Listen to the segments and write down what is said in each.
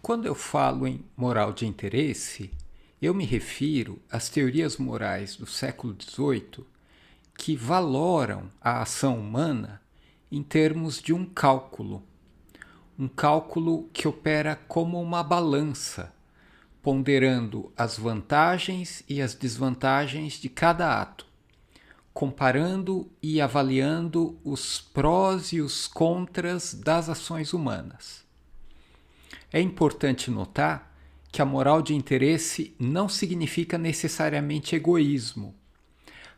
Quando eu falo em moral de interesse, eu me refiro às teorias morais do século XVIII que valoram a ação humana em termos de um cálculo que opera como uma balança, ponderando as vantagens e as desvantagens de cada ato, comparando e avaliando os prós e os contras das ações humanas. É importante notar que a moral de interesse não significa necessariamente egoísmo.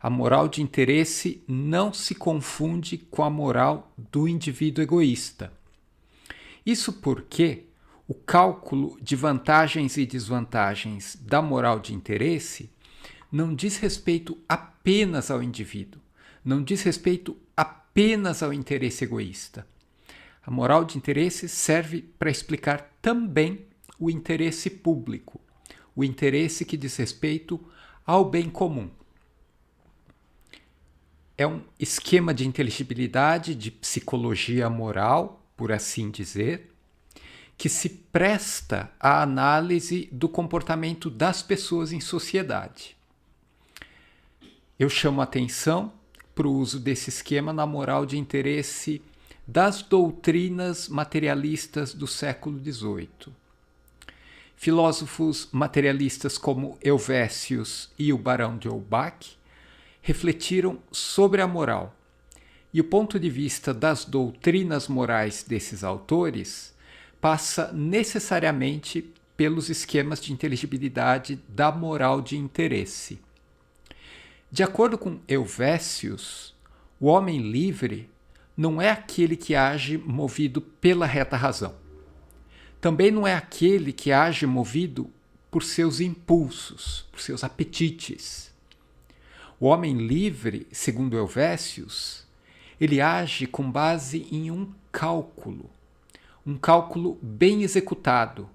A moral de interesse não se confunde com a moral do indivíduo egoísta. Isso porque o cálculo de vantagens e desvantagens da moral de interesse não diz respeito apenas ao indivíduo, não diz respeito apenas ao interesse egoísta. A moral de interesse serve para explicar também o interesse público, o interesse que diz respeito ao bem comum. É um esquema de inteligibilidade, de psicologia moral, por assim dizer, que se presta à análise do comportamento das pessoas em sociedade. Eu chamo a atenção para o uso desse esquema na moral de interesse das doutrinas materialistas do século XVIII. Filósofos materialistas como Helvétius e o Barão de Holbach refletiram sobre a moral, e o ponto de vista das doutrinas morais desses autores passa necessariamente pelos esquemas de inteligibilidade da moral de interesse. De acordo com Helvétius, o homem livre não é aquele que age movido pela reta razão. Também não é aquele que age movido por seus impulsos, por seus apetites. O homem livre, segundo Helvétius, ele age com base em um cálculo bem executado,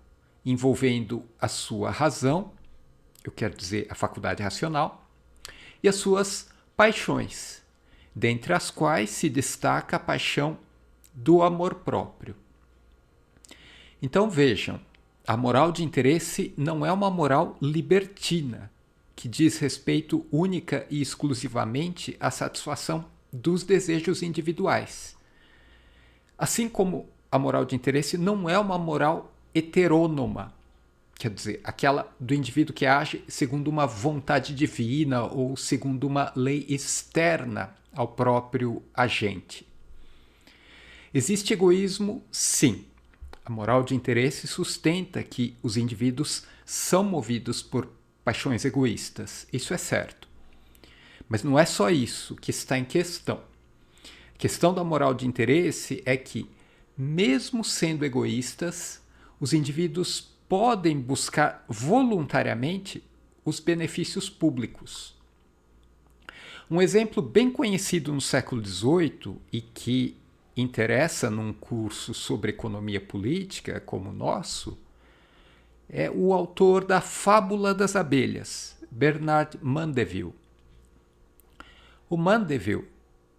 envolvendo a sua razão, eu quero dizer a faculdade racional, e as suas paixões, dentre as quais se destaca a paixão do amor próprio. Então vejam, a moral de interesse não é uma moral libertina, que diz respeito única e exclusivamente à satisfação dos desejos individuais. Assim como a moral de interesse não é uma moral heterônoma, quer dizer, aquela do indivíduo que age segundo uma vontade divina ou segundo uma lei externa ao próprio agente. Existe egoísmo? Sim. A moral de interesse sustenta que os indivíduos são movidos por paixões egoístas. Isso é certo. Mas não é só isso que está em questão. A questão da moral de interesse é que, mesmo sendo egoístas, os indivíduos podem buscar voluntariamente os benefícios públicos. Um exemplo bem conhecido no século XVIII e que interessa num curso sobre economia política como o nosso é o autor da Fábula das Abelhas, Bernard Mandeville. O Mandeville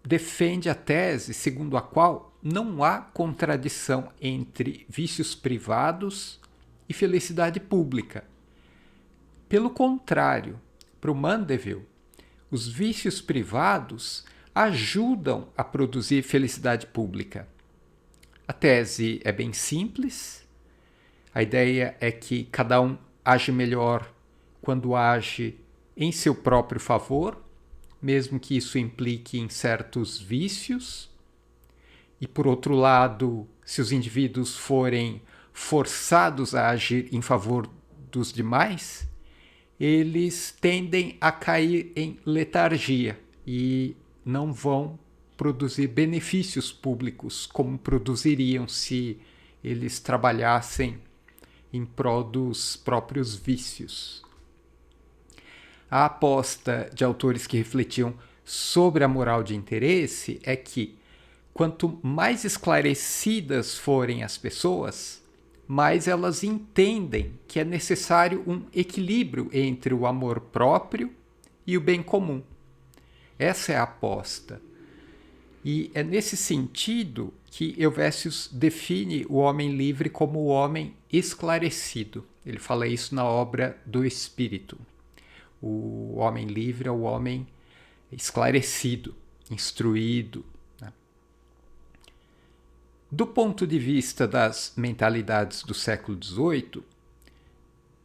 defende a tese segundo a qual não há contradição entre vícios privados e felicidade pública. Pelo contrário, para o Mandeville, os vícios privados ajudam a produzir felicidade pública. A tese é bem simples. A ideia é que cada um age melhor quando age em seu próprio favor, mesmo que isso implique em certos vícios. E, por outro lado, se os indivíduos forem forçados a agir em favor dos demais, eles tendem a cair em letargia e não vão produzir benefícios públicos como produziriam se eles trabalhassem em prol dos próprios vícios. A aposta de autores que refletiam sobre a moral de interesse é que, quanto mais esclarecidas forem as pessoas, mais elas entendem que é necessário um equilíbrio entre o amor próprio e o bem comum. Essa é a aposta. E é nesse sentido que Helvécios define o homem livre como o homem esclarecido. Ele fala isso na obra do Espírito. O homem livre é o homem esclarecido, instruído. Né? Do ponto de vista das mentalidades do século XVIII,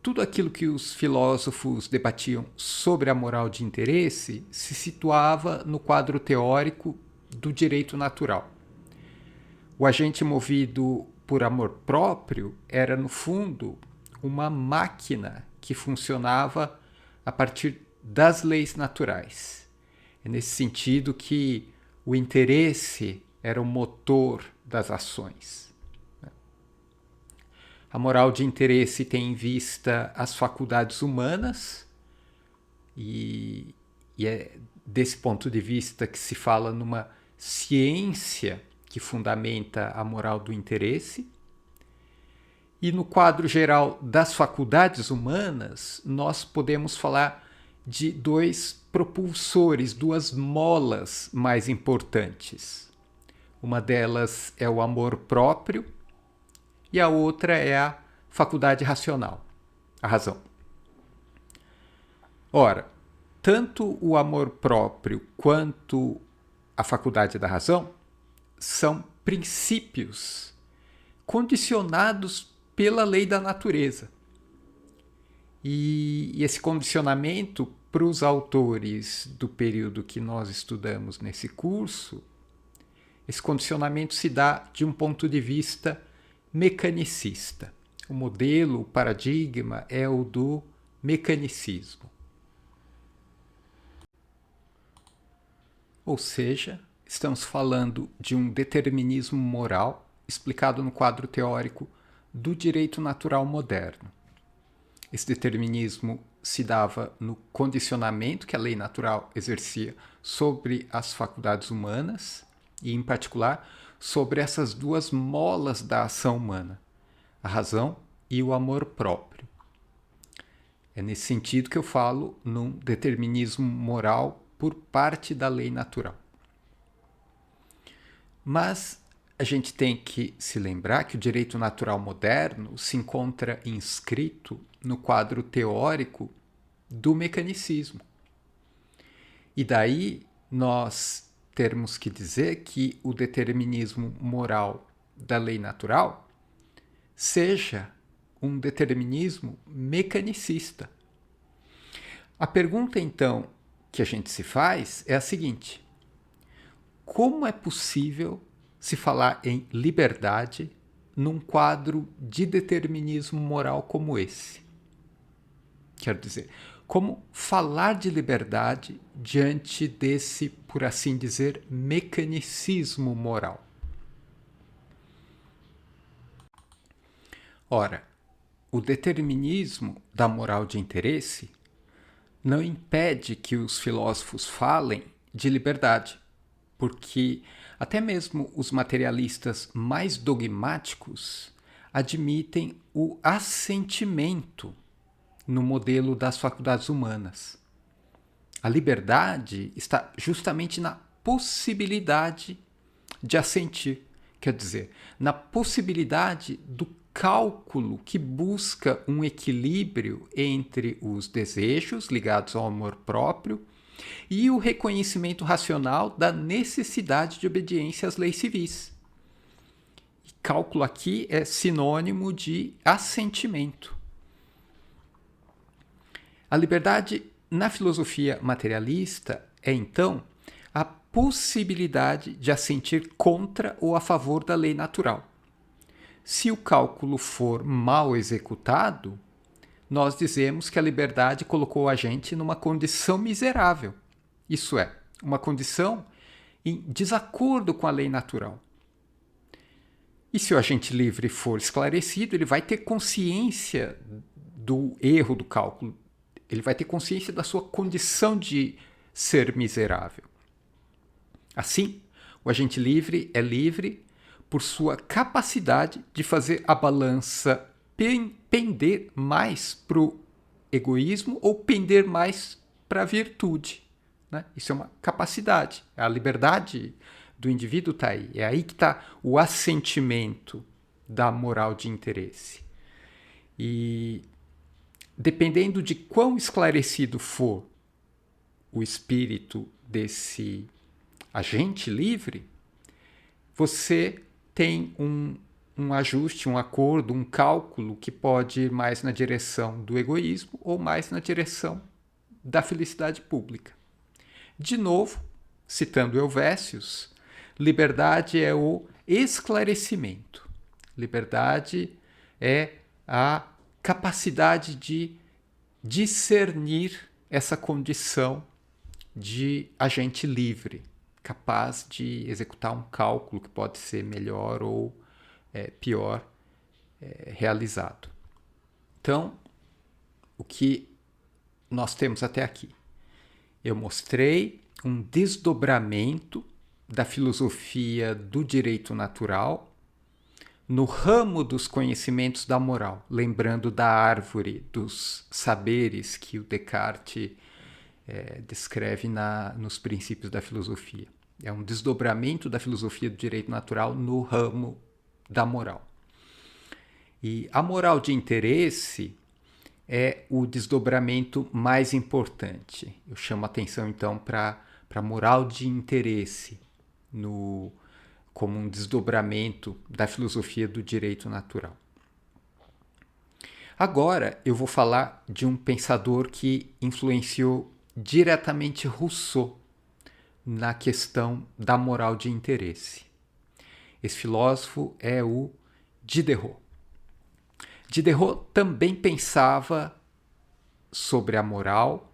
tudo aquilo que os filósofos debatiam sobre a moral de interesse se situava no quadro teórico do direito natural. O agente movido por amor próprio era, no fundo, uma máquina que funcionava a partir das leis naturais. É nesse sentido que o interesse era o motor das ações. A moral de interesse tem em vista as faculdades humanas e é desse ponto de vista que se fala numa ciência que fundamenta a moral do interesse. E no quadro geral das faculdades humanas, nós podemos falar de dois propulsores, duas molas mais importantes. Uma delas é o amor próprio e a outra é a faculdade racional, a razão. Ora, tanto o amor próprio quanto a faculdade da razão são princípios condicionados pela lei da natureza. E esse condicionamento, para os autores do período que nós estudamos nesse curso, esse condicionamento se dá de um ponto de vista mecanicista. O modelo, o paradigma é o do mecanicismo. Ou seja, estamos falando de um determinismo moral explicado no quadro teórico do direito natural moderno. Esse determinismo se dava no condicionamento que a lei natural exercia sobre as faculdades humanas e, em particular, sobre essas duas molas da ação humana, a razão e o amor próprio. É nesse sentido que eu falo num determinismo moral por parte da lei natural. Mas a gente tem que se lembrar que o direito natural moderno se encontra inscrito no quadro teórico do mecanicismo. E daí nós termos que dizer que o determinismo moral da lei natural seja um determinismo mecanicista. A pergunta, então, que a gente se faz é a seguinte: como é possível se falar em liberdade num quadro de determinismo moral como esse? Quero dizer, como falar de liberdade diante desse, por assim dizer, mecanicismo moral? Ora, o determinismo da moral de interesse não impede que os filósofos falem de liberdade, porque até mesmo os materialistas mais dogmáticos admitem o assentimento no modelo das faculdades humanas. A liberdade está justamente na possibilidade de assentir, quer dizer, na possibilidade do cálculo que busca um equilíbrio entre os desejos ligados ao amor próprio e o reconhecimento racional da necessidade de obediência às leis civis. E cálculo aqui é sinônimo de assentimento. A liberdade na filosofia materialista é, então, a possibilidade de assentir contra ou a favor da lei natural. Se o cálculo for mal executado, nós dizemos que a liberdade colocou a gente numa condição miserável. Isso é, uma condição em desacordo com a lei natural. E se o agente livre for esclarecido, ele vai ter consciência do erro do cálculo. Ele vai ter consciência da sua condição de ser miserável. Assim, o agente livre é livre por sua capacidade de fazer a balança pender mais para o egoísmo ou pender mais para a virtude. Né? Isso é uma capacidade. A liberdade do indivíduo está aí. É aí que está o assentimento da moral de interesse. E dependendo de quão esclarecido for o espírito desse agente livre, você tem um ajuste, um acordo, um cálculo que pode ir mais na direção do egoísmo ou mais na direção da felicidade pública. De novo, citando Helvécios, liberdade é o esclarecimento. Liberdade é a capacidade de discernir essa condição de agente livre, capaz de executar um cálculo que pode ser melhor ou pior realizado. Então, o que nós temos até aqui? Eu mostrei um desdobramento da filosofia do direito natural no ramo dos conhecimentos da moral, lembrando da árvore dos saberes que o Descartes descreve nos princípios da filosofia. É um desdobramento da filosofia do direito natural no ramo da moral. E a moral de interesse é o desdobramento mais importante. Eu chamo a atenção, então, para a moral de interesse como um desdobramento da filosofia do direito natural. Agora eu vou falar de um pensador que influenciou diretamente Rousseau na questão da moral de interesse. Esse filósofo é o Diderot. Diderot também pensava sobre a moral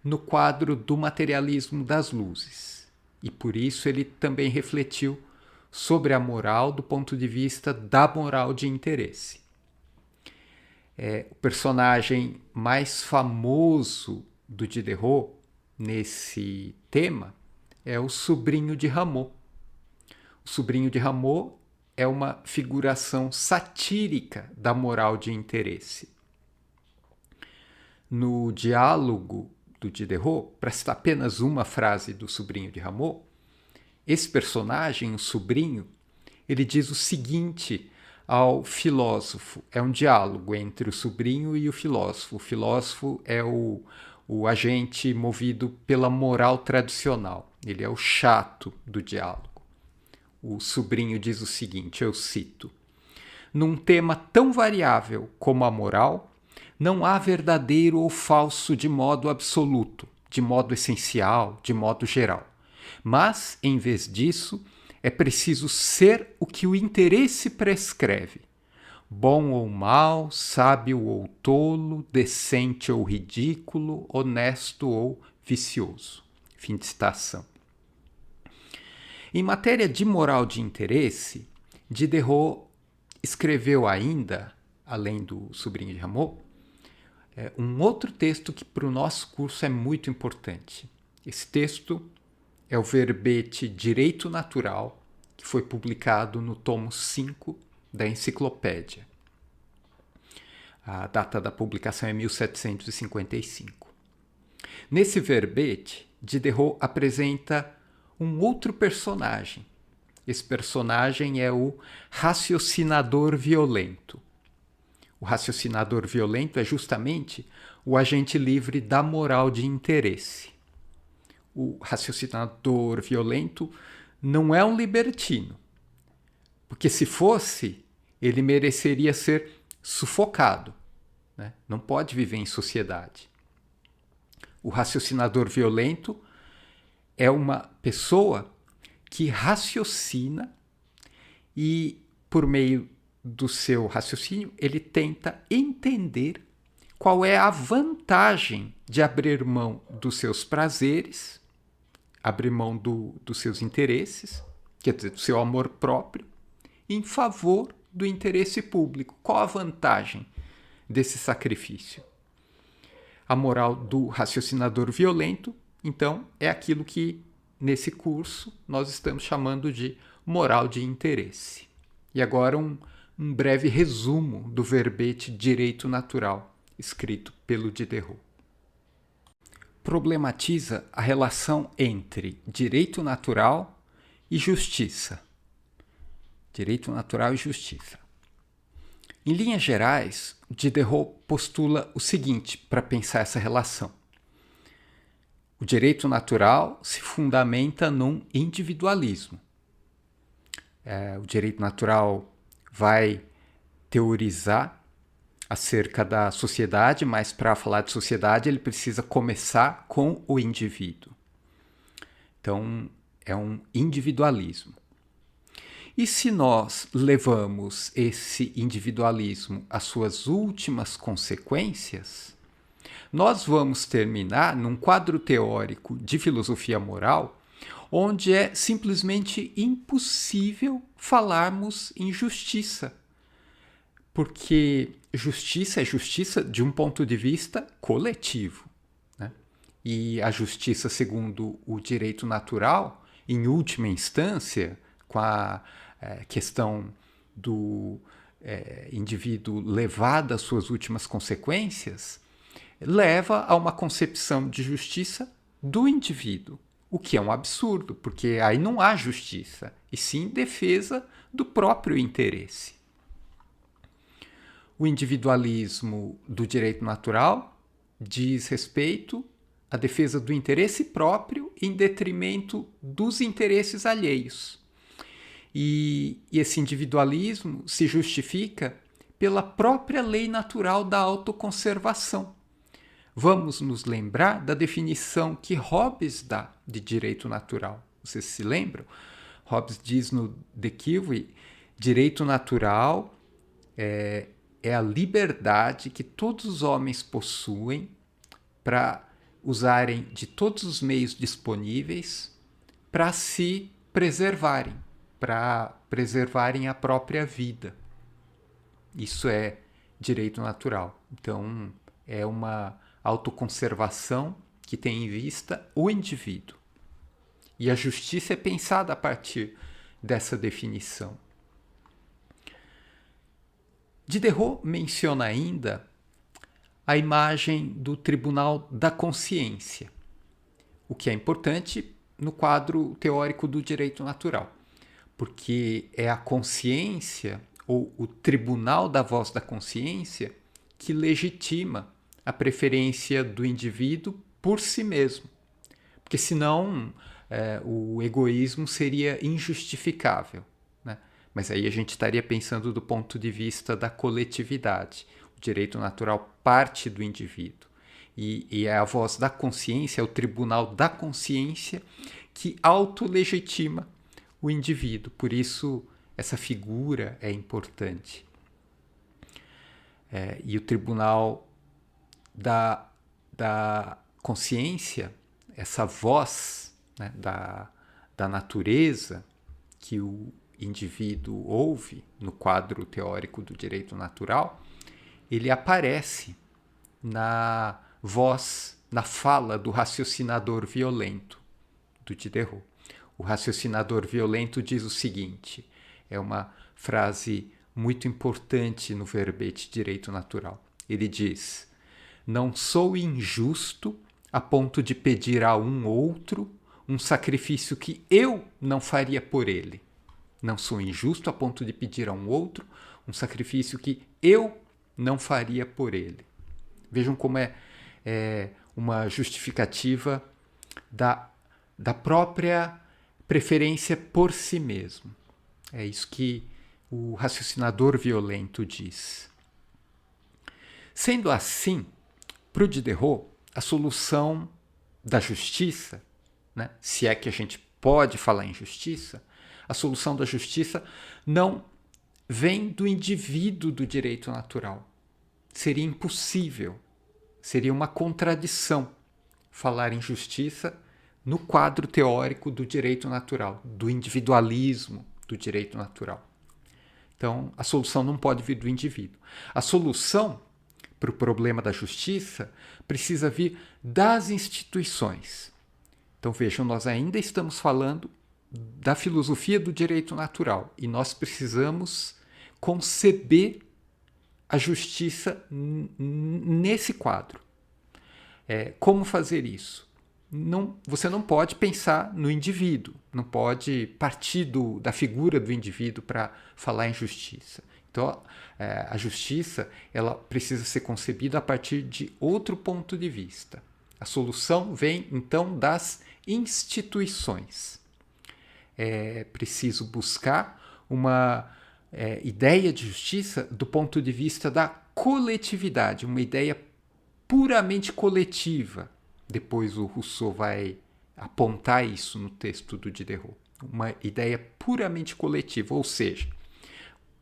no quadro do materialismo das luzes, e por isso ele também refletiu sobre a moral do ponto de vista da moral de interesse. O personagem mais famoso do Diderot nesse tema é o sobrinho de Rameau. O sobrinho de Rameau é uma figuração satírica da moral de interesse. No diálogo do Diderot, para citar apenas uma frase do sobrinho de Rameau, esse personagem, o sobrinho, ele diz o seguinte ao filósofo. É um diálogo entre o sobrinho e o filósofo. O filósofo é o agente movido pela moral tradicional. Ele é o chato do diálogo. O sobrinho diz o seguinte, eu cito: num tema tão variável como a moral, não há verdadeiro ou falso de modo absoluto, de modo essencial, de modo geral. Mas, em vez disso, é preciso ser o que o interesse prescreve. Bom ou mal, sábio ou tolo, decente ou ridículo, honesto ou vicioso. Fim de citação. Em matéria de moral de interesse, Diderot escreveu ainda, além do sobrinho de Rameau, um outro texto que para o nosso curso é muito importante. Esse texto é o verbete Direito Natural, que foi publicado no tomo 5 da Enciclopédia. A data da publicação é 1755. Nesse verbete, Diderot apresenta um outro personagem. Esse personagem é o raciocinador violento. O raciocinador violento é justamente o agente livre da moral de interesse. O raciocinador violento não é um libertino, porque se fosse, ele mereceria ser sufocado, né? Não pode viver em sociedade. O raciocinador violento é uma pessoa que raciocina e, por meio do seu raciocínio, ele tenta entender qual é a vantagem de abrir mão dos seus prazeres, abrir mão dos seus interesses, quer dizer, do seu amor próprio, em favor do interesse público. Qual a vantagem desse sacrifício? A moral do raciocinador violento, então, é aquilo que, nesse curso, nós estamos chamando de moral de interesse. E agora um breve resumo do verbete Direito Natural, escrito pelo Diderot. Problematiza a relação entre direito natural e justiça. Direito natural e justiça. Em linhas gerais, Diderot postula o seguinte para pensar essa relação. O direito natural se fundamenta num individualismo. O direito natural vai teorizar acerca da sociedade, mas para falar de sociedade ele precisa começar com o indivíduo. Então, é um individualismo. E se nós levamos esse individualismo às suas últimas consequências, nós vamos terminar num quadro teórico de filosofia moral onde é simplesmente impossível falarmos em justiça. Porque justiça é justiça de um ponto de vista coletivo, né? E a justiça, segundo o direito natural, em última instância, com a questão do indivíduo levado às suas últimas consequências, leva a uma concepção de justiça do indivíduo, o que é um absurdo, porque aí não há justiça, e sim defesa do próprio interesse. O individualismo do direito natural diz respeito à defesa do interesse próprio em detrimento dos interesses alheios. E esse individualismo se justifica pela própria lei natural da autoconservação. Vamos nos lembrar da definição que Hobbes dá de direito natural. Vocês se lembram? Hobbes diz no De Cive, direito natural é a liberdade que todos os homens possuem para usarem de todos os meios disponíveis para se preservarem, para preservarem a própria vida. Isso é direito natural. Então, é uma autoconservação que tem em vista o indivíduo. E a justiça é pensada a partir dessa definição. Diderot menciona ainda a imagem do Tribunal da Consciência, o que é importante no quadro teórico do direito natural, porque é a consciência, ou o Tribunal da Voz da Consciência, que legitima a preferência do indivíduo por si mesmo, porque senão o egoísmo seria injustificável. Mas aí a gente estaria pensando do ponto de vista da coletividade. O direito natural parte do indivíduo. E é a voz da consciência, é o tribunal da consciência que autolegitima o indivíduo. Por isso, essa figura é importante. E o tribunal da consciência, essa voz, né, da natureza que o indivíduo ouve no quadro teórico do direito natural, ele aparece na voz, na fala do raciocinador violento do Diderot. O raciocinador violento diz o seguinte, é uma frase muito importante no verbete direito natural. Ele diz: não sou injusto a ponto de pedir a um outro um sacrifício que eu não faria por ele. Não sou injusto a ponto de pedir a um outro um sacrifício que eu não faria por ele. Vejam como é uma justificativa da própria preferência por si mesmo. É isso que o raciocinador violento diz. Sendo assim, para o Diderot, a solução da justiça, né, se é que a gente pode falar em justiça, a solução da justiça não vem do indivíduo do direito natural. Seria impossível, seria uma contradição falar em justiça no quadro teórico do direito natural, do individualismo do direito natural. Então, a solução não pode vir do indivíduo. A solução para o problema da justiça precisa vir das instituições. Então, vejam, nós ainda estamos falando da filosofia do direito natural e nós precisamos conceber a justiça nesse quadro. Como fazer isso? você não pode pensar no indivíduo, não pode partir da figura do indivíduo para falar em justiça. Então, a justiça ela precisa ser concebida a partir de outro ponto de vista. A solução vem, então, das instituições. É preciso buscar uma ideia de justiça do ponto de vista da coletividade, uma ideia puramente coletiva. Depois o Rousseau vai apontar isso no texto do Diderot. Uma ideia puramente coletiva, ou seja,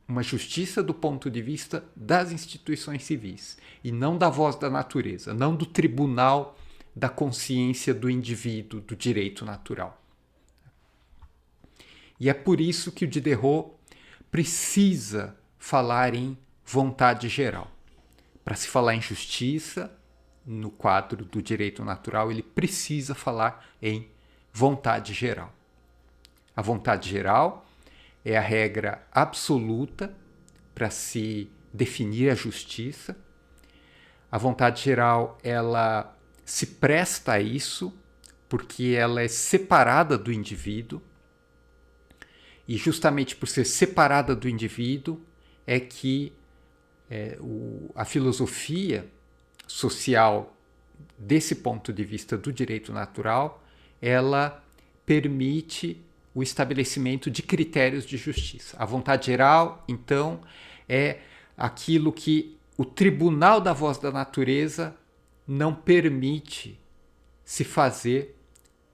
uma justiça do ponto de vista das instituições civis e não da voz da natureza, não do tribunal da consciência do indivíduo, do direito natural. E é por isso que o Diderot precisa falar em vontade geral. Para se falar em justiça, no quadro do direito natural, ele precisa falar em vontade geral. A vontade geral é a regra absoluta para se definir a justiça. A vontade geral, ela se presta a isso porque ela é separada do indivíduo. E justamente por ser separada do indivíduo é que a filosofia social, desse ponto de vista do direito natural, ela permite o estabelecimento de critérios de justiça. A vontade geral, então, é aquilo que o tribunal da voz da natureza não permite se fazer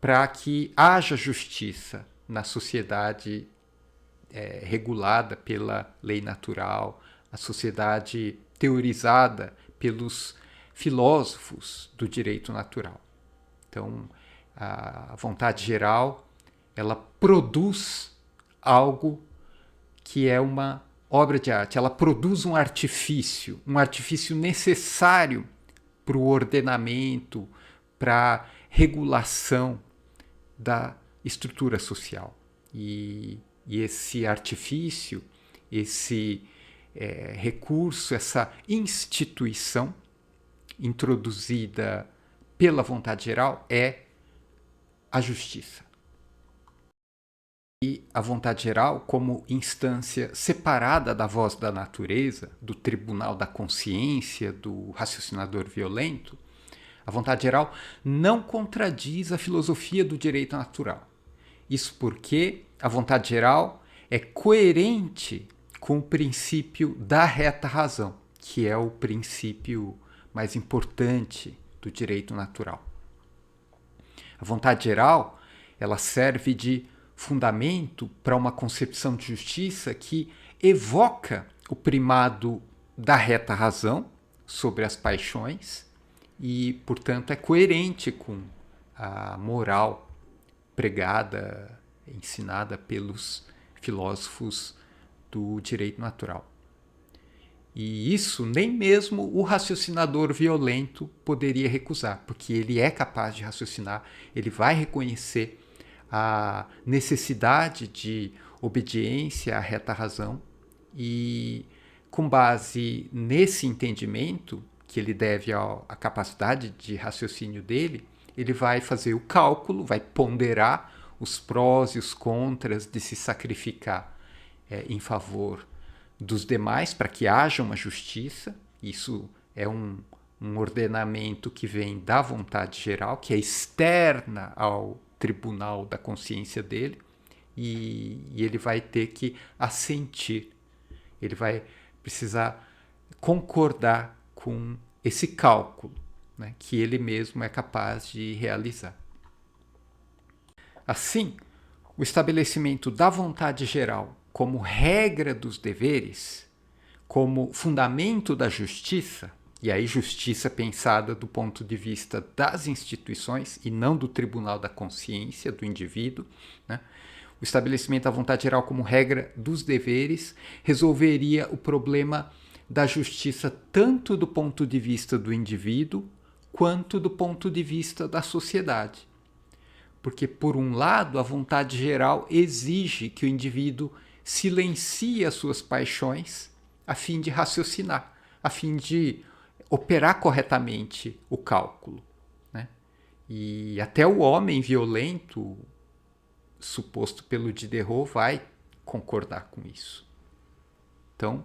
para que haja justiça na sociedade regulada pela lei natural, a sociedade teorizada pelos filósofos do direito natural. Então, a vontade geral, ela produz algo que é uma obra de arte. Ela produz um artifício necessário para o ordenamento, para a regulação da estrutura social. E esse artifício, esse recurso, essa instituição introduzida pela vontade geral é a justiça. E a vontade geral, como instância separada da voz da natureza, do tribunal da consciência, do raciocinador violento, a vontade geral não contradiz a filosofia do direito natural. Isso porque a vontade geral é coerente com o princípio da reta razão, que é o princípio mais importante do direito natural. A vontade geral, ela serve de fundamento para uma concepção de justiça que evoca o primado da reta razão sobre as paixões e, portanto, é coerente com a moral pregada, ensinada pelos filósofos do direito natural. E isso nem mesmo o raciocinador violento poderia recusar, porque ele é capaz de raciocinar, ele vai reconhecer a necessidade de obediência à reta razão e, com base nesse entendimento, que ele deve à capacidade de raciocínio dele, ele vai fazer o cálculo, vai ponderar os prós e os contras de se sacrificar em favor dos demais para que haja uma justiça. Isso é um ordenamento que vem da vontade geral, que é externa ao tribunal da consciência dele, e ele vai ter que assentir, ele vai precisar concordar com esse cálculo, né, que ele mesmo é capaz de realizar. Assim, o estabelecimento da vontade geral como regra dos deveres, como fundamento da justiça, e aí justiça pensada do ponto de vista das instituições e não do tribunal da consciência do indivíduo, né? O estabelecimento da vontade geral como regra dos deveres resolveria o problema da justiça tanto do ponto de vista do indivíduo quanto do ponto de vista da sociedade. Porque, por um lado, a vontade geral exige que o indivíduo silencie as suas paixões a fim de raciocinar, a fim de operar corretamente o cálculo, né? E até o homem violento, suposto pelo Diderot, vai concordar com isso. Então,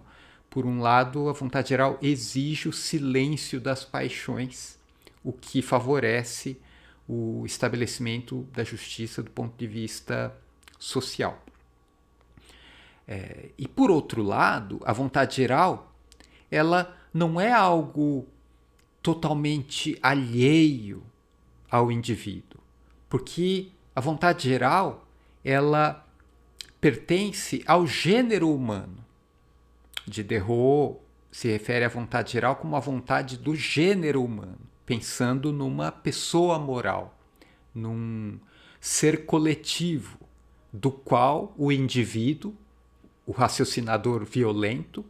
por um lado, a vontade geral exige o silêncio das paixões, o que favorece o estabelecimento da justiça do ponto de vista social. E por outro lado, a vontade geral, ela não é algo totalmente alheio ao indivíduo, porque a vontade geral, ela pertence ao gênero humano. Diderot se refere à vontade geral como a vontade do gênero humano, pensando numa pessoa moral, num ser coletivo, do qual o indivíduo, o raciocinador violento,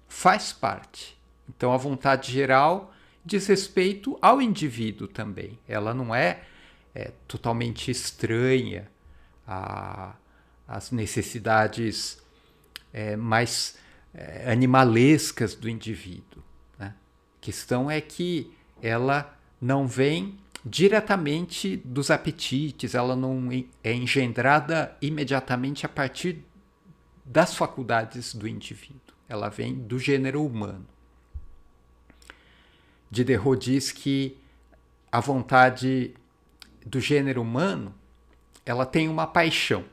faz parte. Então a vontade geral diz respeito ao indivíduo também. Ela não é totalmente estranha às necessidades mais animalescas do indivíduo, né? A questão é que ela não vem diretamente dos apetites, ela não é engendrada imediatamente a partir das faculdades do indivíduo. Ela vem do gênero humano. Diderot diz que a vontade do gênero humano, ela tem uma paixão,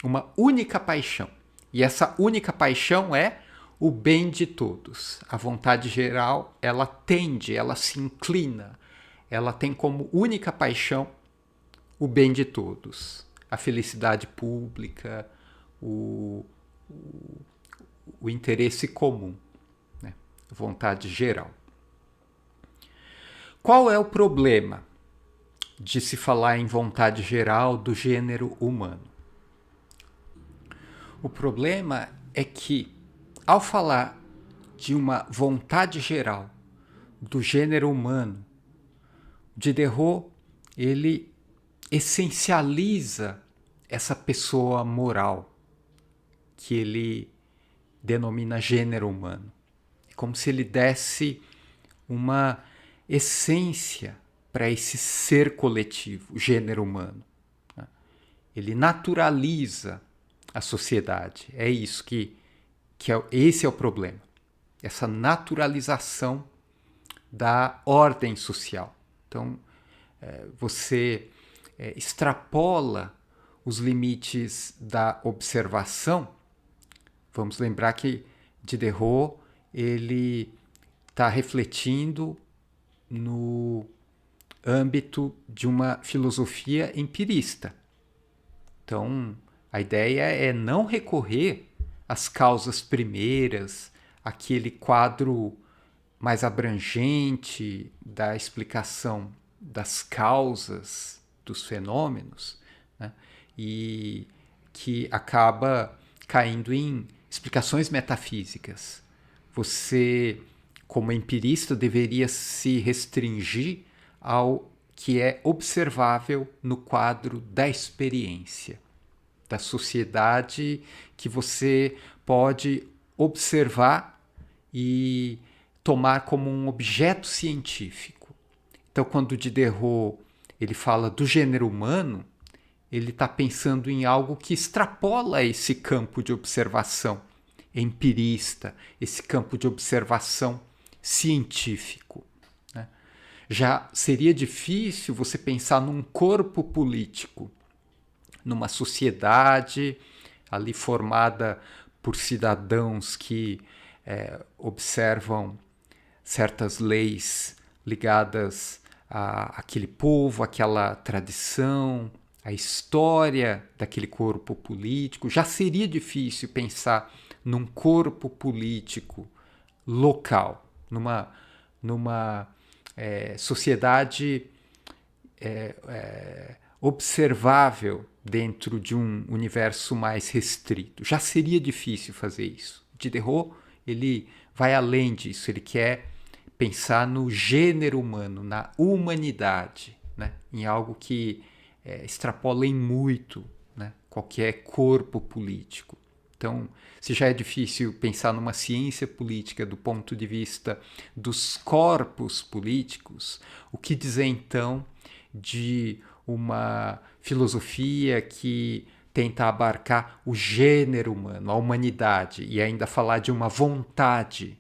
uma única paixão. E essa única paixão é o bem de todos. A vontade geral, ela tende, ela se inclina, ela tem como única paixão o bem de todos, a felicidade pública, o interesse comum, né? Vontade geral. Qual é o problema de se falar em vontade geral do gênero humano? O problema é que, ao falar de uma vontade geral do gênero humano, Diderot, ele essencializa essa pessoa moral que ele denomina gênero humano. É como se ele desse uma essência para esse ser coletivo, o gênero humano. Ele naturaliza a sociedade. É isso esse é o problema. Essa naturalização da ordem social. Então, você extrapola os limites da observação. Vamos lembrar que Diderot ele está refletindo no âmbito de uma filosofia empirista. Então, a ideia é não recorrer às causas primeiras, aquele quadro mais abrangente da explicação das causas dos fenômenos, né? E que acaba caindo em explicações metafísicas. Você, como empirista, deveria se restringir ao que é observável no quadro da experiência, da sociedade que você pode observar e tomar como um objeto científico. Então, quando Diderot ele fala do gênero humano, ele está pensando em algo que extrapola esse campo de observação empirista, esse campo de observação científico, né? Já seria difícil você pensar num corpo político, numa sociedade ali formada por cidadãos que observam certas leis ligadas àquele povo, àquela tradição, à história daquele corpo político. Já seria difícil pensar num corpo político local, numa sociedade observável dentro de um universo mais restrito. Já seria difícil fazer isso. Diderot ele vai além disso, ele quer pensar no gênero humano, na humanidade, né? Em algo que extrapola em muito, né? Qualquer corpo político. Então, se já é difícil pensar numa ciência política do ponto de vista dos corpos políticos, o que dizer então de uma filosofia que tenta abarcar o gênero humano, a humanidade, e ainda falar de uma vontade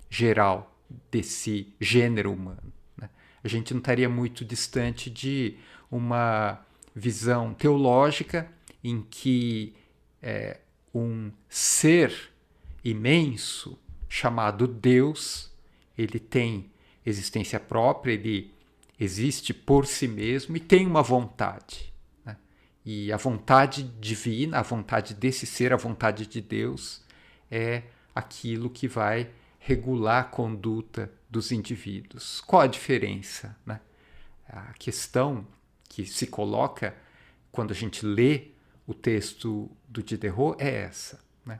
geral desse gênero humano, né? A gente não estaria muito distante de uma visão teológica em que um ser imenso chamado Deus, ele tem existência própria, ele existe por si mesmo e tem uma vontade, né? E a vontade divina, a vontade desse ser, a vontade de Deus, é aquilo que vai regular a conduta dos indivíduos. Qual a diferença, né? A questão que se coloca quando a gente lê o texto do Diderot é essa, né?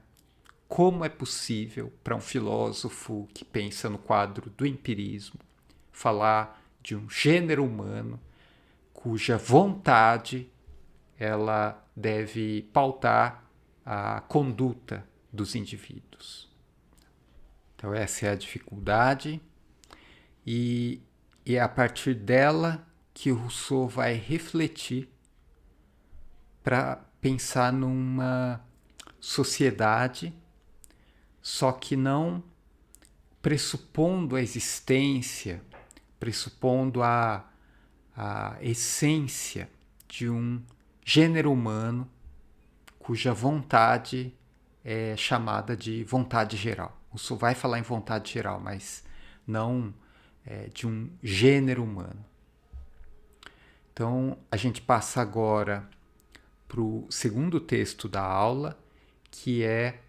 Como é possível para um filósofo que pensa no quadro do empirismo falar de um gênero humano cuja vontade ela deve pautar a conduta dos indivíduos? Então essa é a dificuldade e é a partir dela que Rousseau vai refletir para pensar numa sociedade, só que não pressupondo a existência, pressupondo a essência de um gênero humano cuja vontade é chamada de vontade geral. Rousseau vai falar em vontade geral, mas não de um gênero humano. Então, a gente passa agora para o segundo texto da aula, que é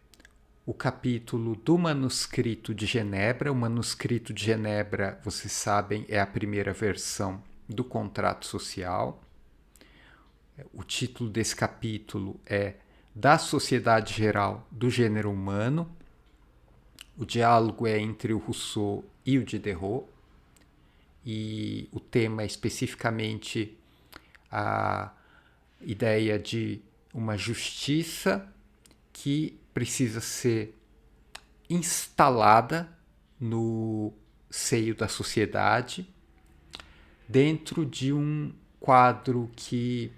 o capítulo do Manuscrito de Genebra. O Manuscrito de Genebra, vocês sabem, é a primeira versão do Contrato Social. O título desse capítulo é Da Sociedade Geral do Gênero Humano. O diálogo é entre o Rousseau e o Diderot, e o tema é especificamente a ideia de uma justiça que precisa ser instalada no seio da sociedade dentro de um quadro que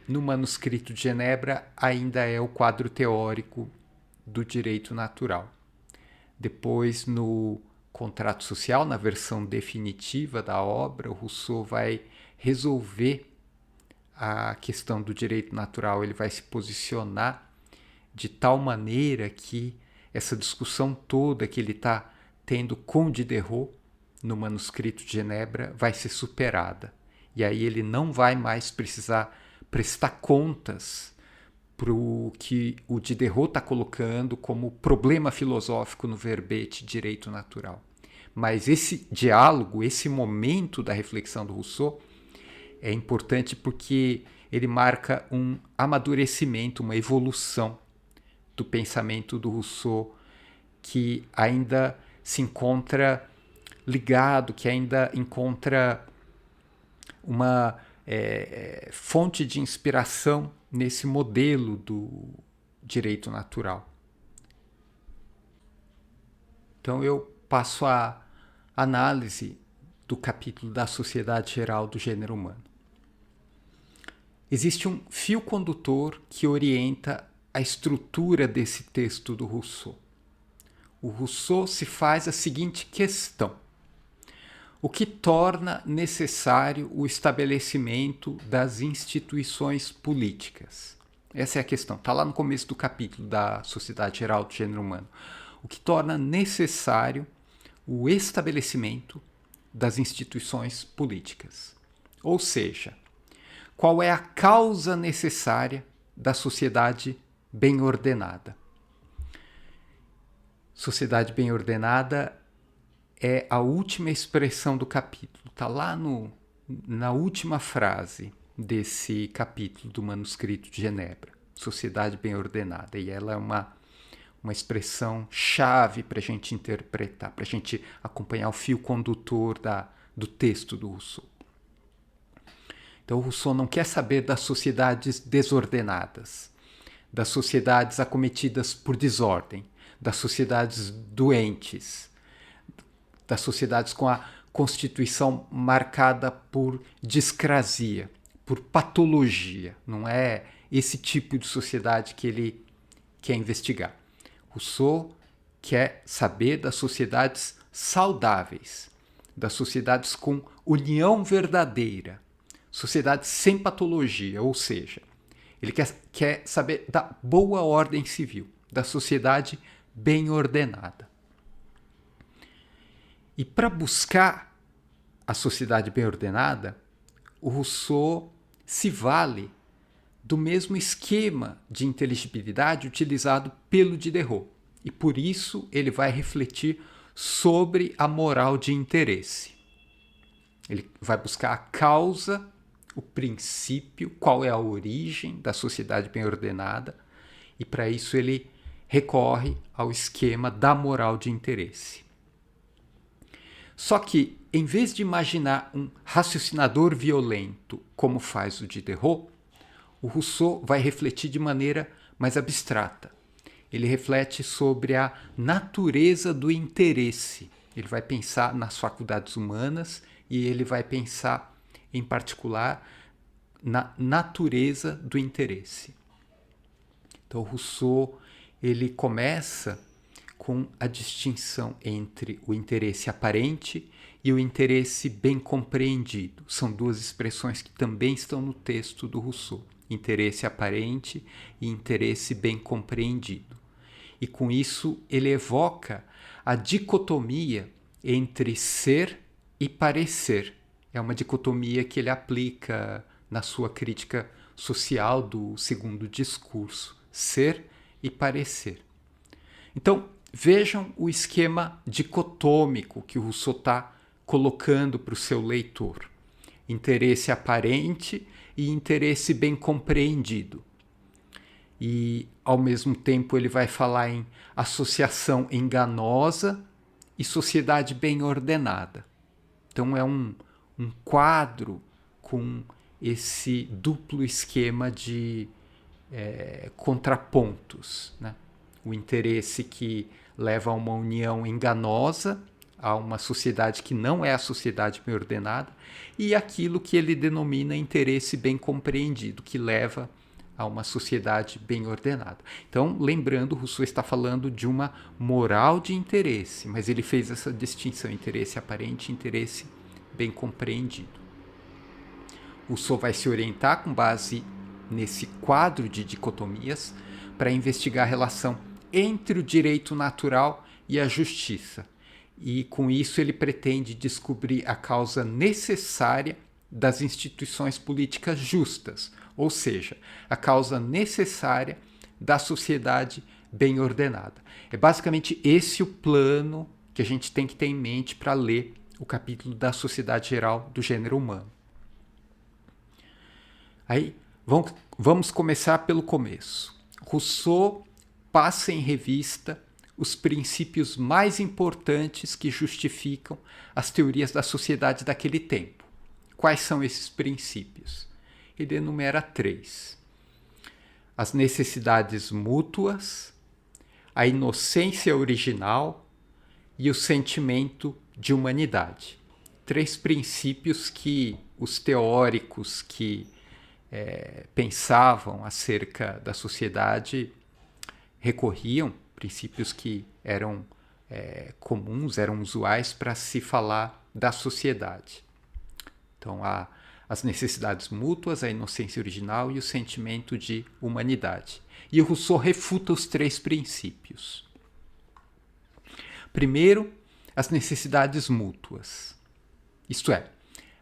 no Manuscrito de Genebra ainda é o quadro teórico do direito natural. Depois, no Contrato Social, na versão definitiva da obra, o Rousseau vai resolver a questão do direito natural, ele vai se posicionar de tal maneira que essa discussão toda que ele está tendo com Diderot no Manuscrito de Genebra vai ser superada. E aí ele não vai mais precisar prestar contas para o que o Diderot está colocando como problema filosófico no verbete direito natural. Mas esse diálogo, esse momento da reflexão do Rousseau é importante porque ele marca um amadurecimento, uma evolução do pensamento do Rousseau, que ainda se encontra ligado, que ainda encontra uma fonte de inspiração nesse modelo do direito natural. Então eu passo a análise do capítulo da Sociedade Geral do Gênero Humano. Existe um fio condutor que orienta a estrutura desse texto do Rousseau. O Rousseau se faz a seguinte questão: o que torna necessário o estabelecimento das instituições políticas? Essa é a questão, está lá no começo do capítulo da Sociedade Geral do Gênero Humano. O que torna necessário o estabelecimento das instituições políticas? Ou seja, qual é a causa necessária da sociedade bem ordenada? Sociedade bem ordenada é a última expressão do capítulo. Está lá na última frase desse capítulo do Manuscrito de Genebra. Sociedade bem ordenada. E ela é uma expressão chave para a gente interpretar, para a gente acompanhar o fio condutor do texto do Rousseau. Então, o Rousseau não quer saber das sociedades desordenadas, das sociedades acometidas por desordem, das sociedades doentes, das sociedades com constituição marcada por discrasia, por patologia. Não é esse tipo de sociedade que ele quer investigar. Rousseau quer saber das sociedades saudáveis, das sociedades com união verdadeira, sociedades sem patologia, ou seja, ele quer saber da boa ordem civil, da sociedade bem ordenada. E para buscar a sociedade bem ordenada, o Rousseau se vale do mesmo esquema de inteligibilidade utilizado pelo Diderot. E por isso ele vai refletir sobre a moral de interesse. Ele vai buscar a causa, o princípio, qual é a origem da sociedade bem ordenada, e para isso ele recorre ao esquema da moral de interesse. Só que, em vez de imaginar um raciocinador violento, como faz o Diderot, o Rousseau vai refletir de maneira mais abstrata. Ele reflete sobre a natureza do interesse. Ele vai pensar nas faculdades humanas e ele vai pensar, em particular, na natureza do interesse. Então, Rousseau ele começa com a distinção entre o interesse aparente e o interesse bem compreendido. São duas expressões que também estão no texto do Rousseau. Interesse aparente e interesse bem compreendido. E com isso ele evoca a dicotomia entre ser e parecer. É uma dicotomia que ele aplica na sua crítica social do segundo discurso, ser e parecer. Então, vejam o esquema dicotômico que o Rousseau está colocando para o seu leitor. Interesse aparente e interesse bem compreendido. E, ao mesmo tempo, ele vai falar em associação enganosa e sociedade bem ordenada. Então, é um quadro com esse duplo esquema de contrapontos, né? O interesse que leva a uma união enganosa, a uma sociedade que não é a sociedade bem ordenada, e aquilo que ele denomina interesse bem compreendido, que leva a uma sociedade bem ordenada. Então, lembrando, Rousseau está falando de uma moral de interesse, mas ele fez essa distinção, interesse aparente e interesse bem compreendido. Rousseau vai se orientar com base nesse quadro de dicotomias para investigar a relação entre o direito natural e a justiça. E com isso ele pretende descobrir a causa necessária das instituições políticas justas, ou seja, a causa necessária da sociedade bem ordenada. É basicamente esse o plano que a gente tem que ter em mente para ler o capítulo da Sociedade Geral do Gênero Humano. Aí, vamos começar pelo começo. Rousseau passa em revista os princípios mais importantes que justificam as teorias da sociedade daquele tempo. Quais são esses princípios? Ele enumera 3. As necessidades mútuas, a inocência original e o sentimento de humanidade. 3 princípios que os teóricos que pensavam acerca da sociedade recorriam, princípios que eram comuns, eram usuais para se falar da sociedade. Então, há as necessidades mútuas, a inocência original e o sentimento de humanidade. E o Rousseau refuta os 3 princípios. Primeiro, as necessidades mútuas, isto é,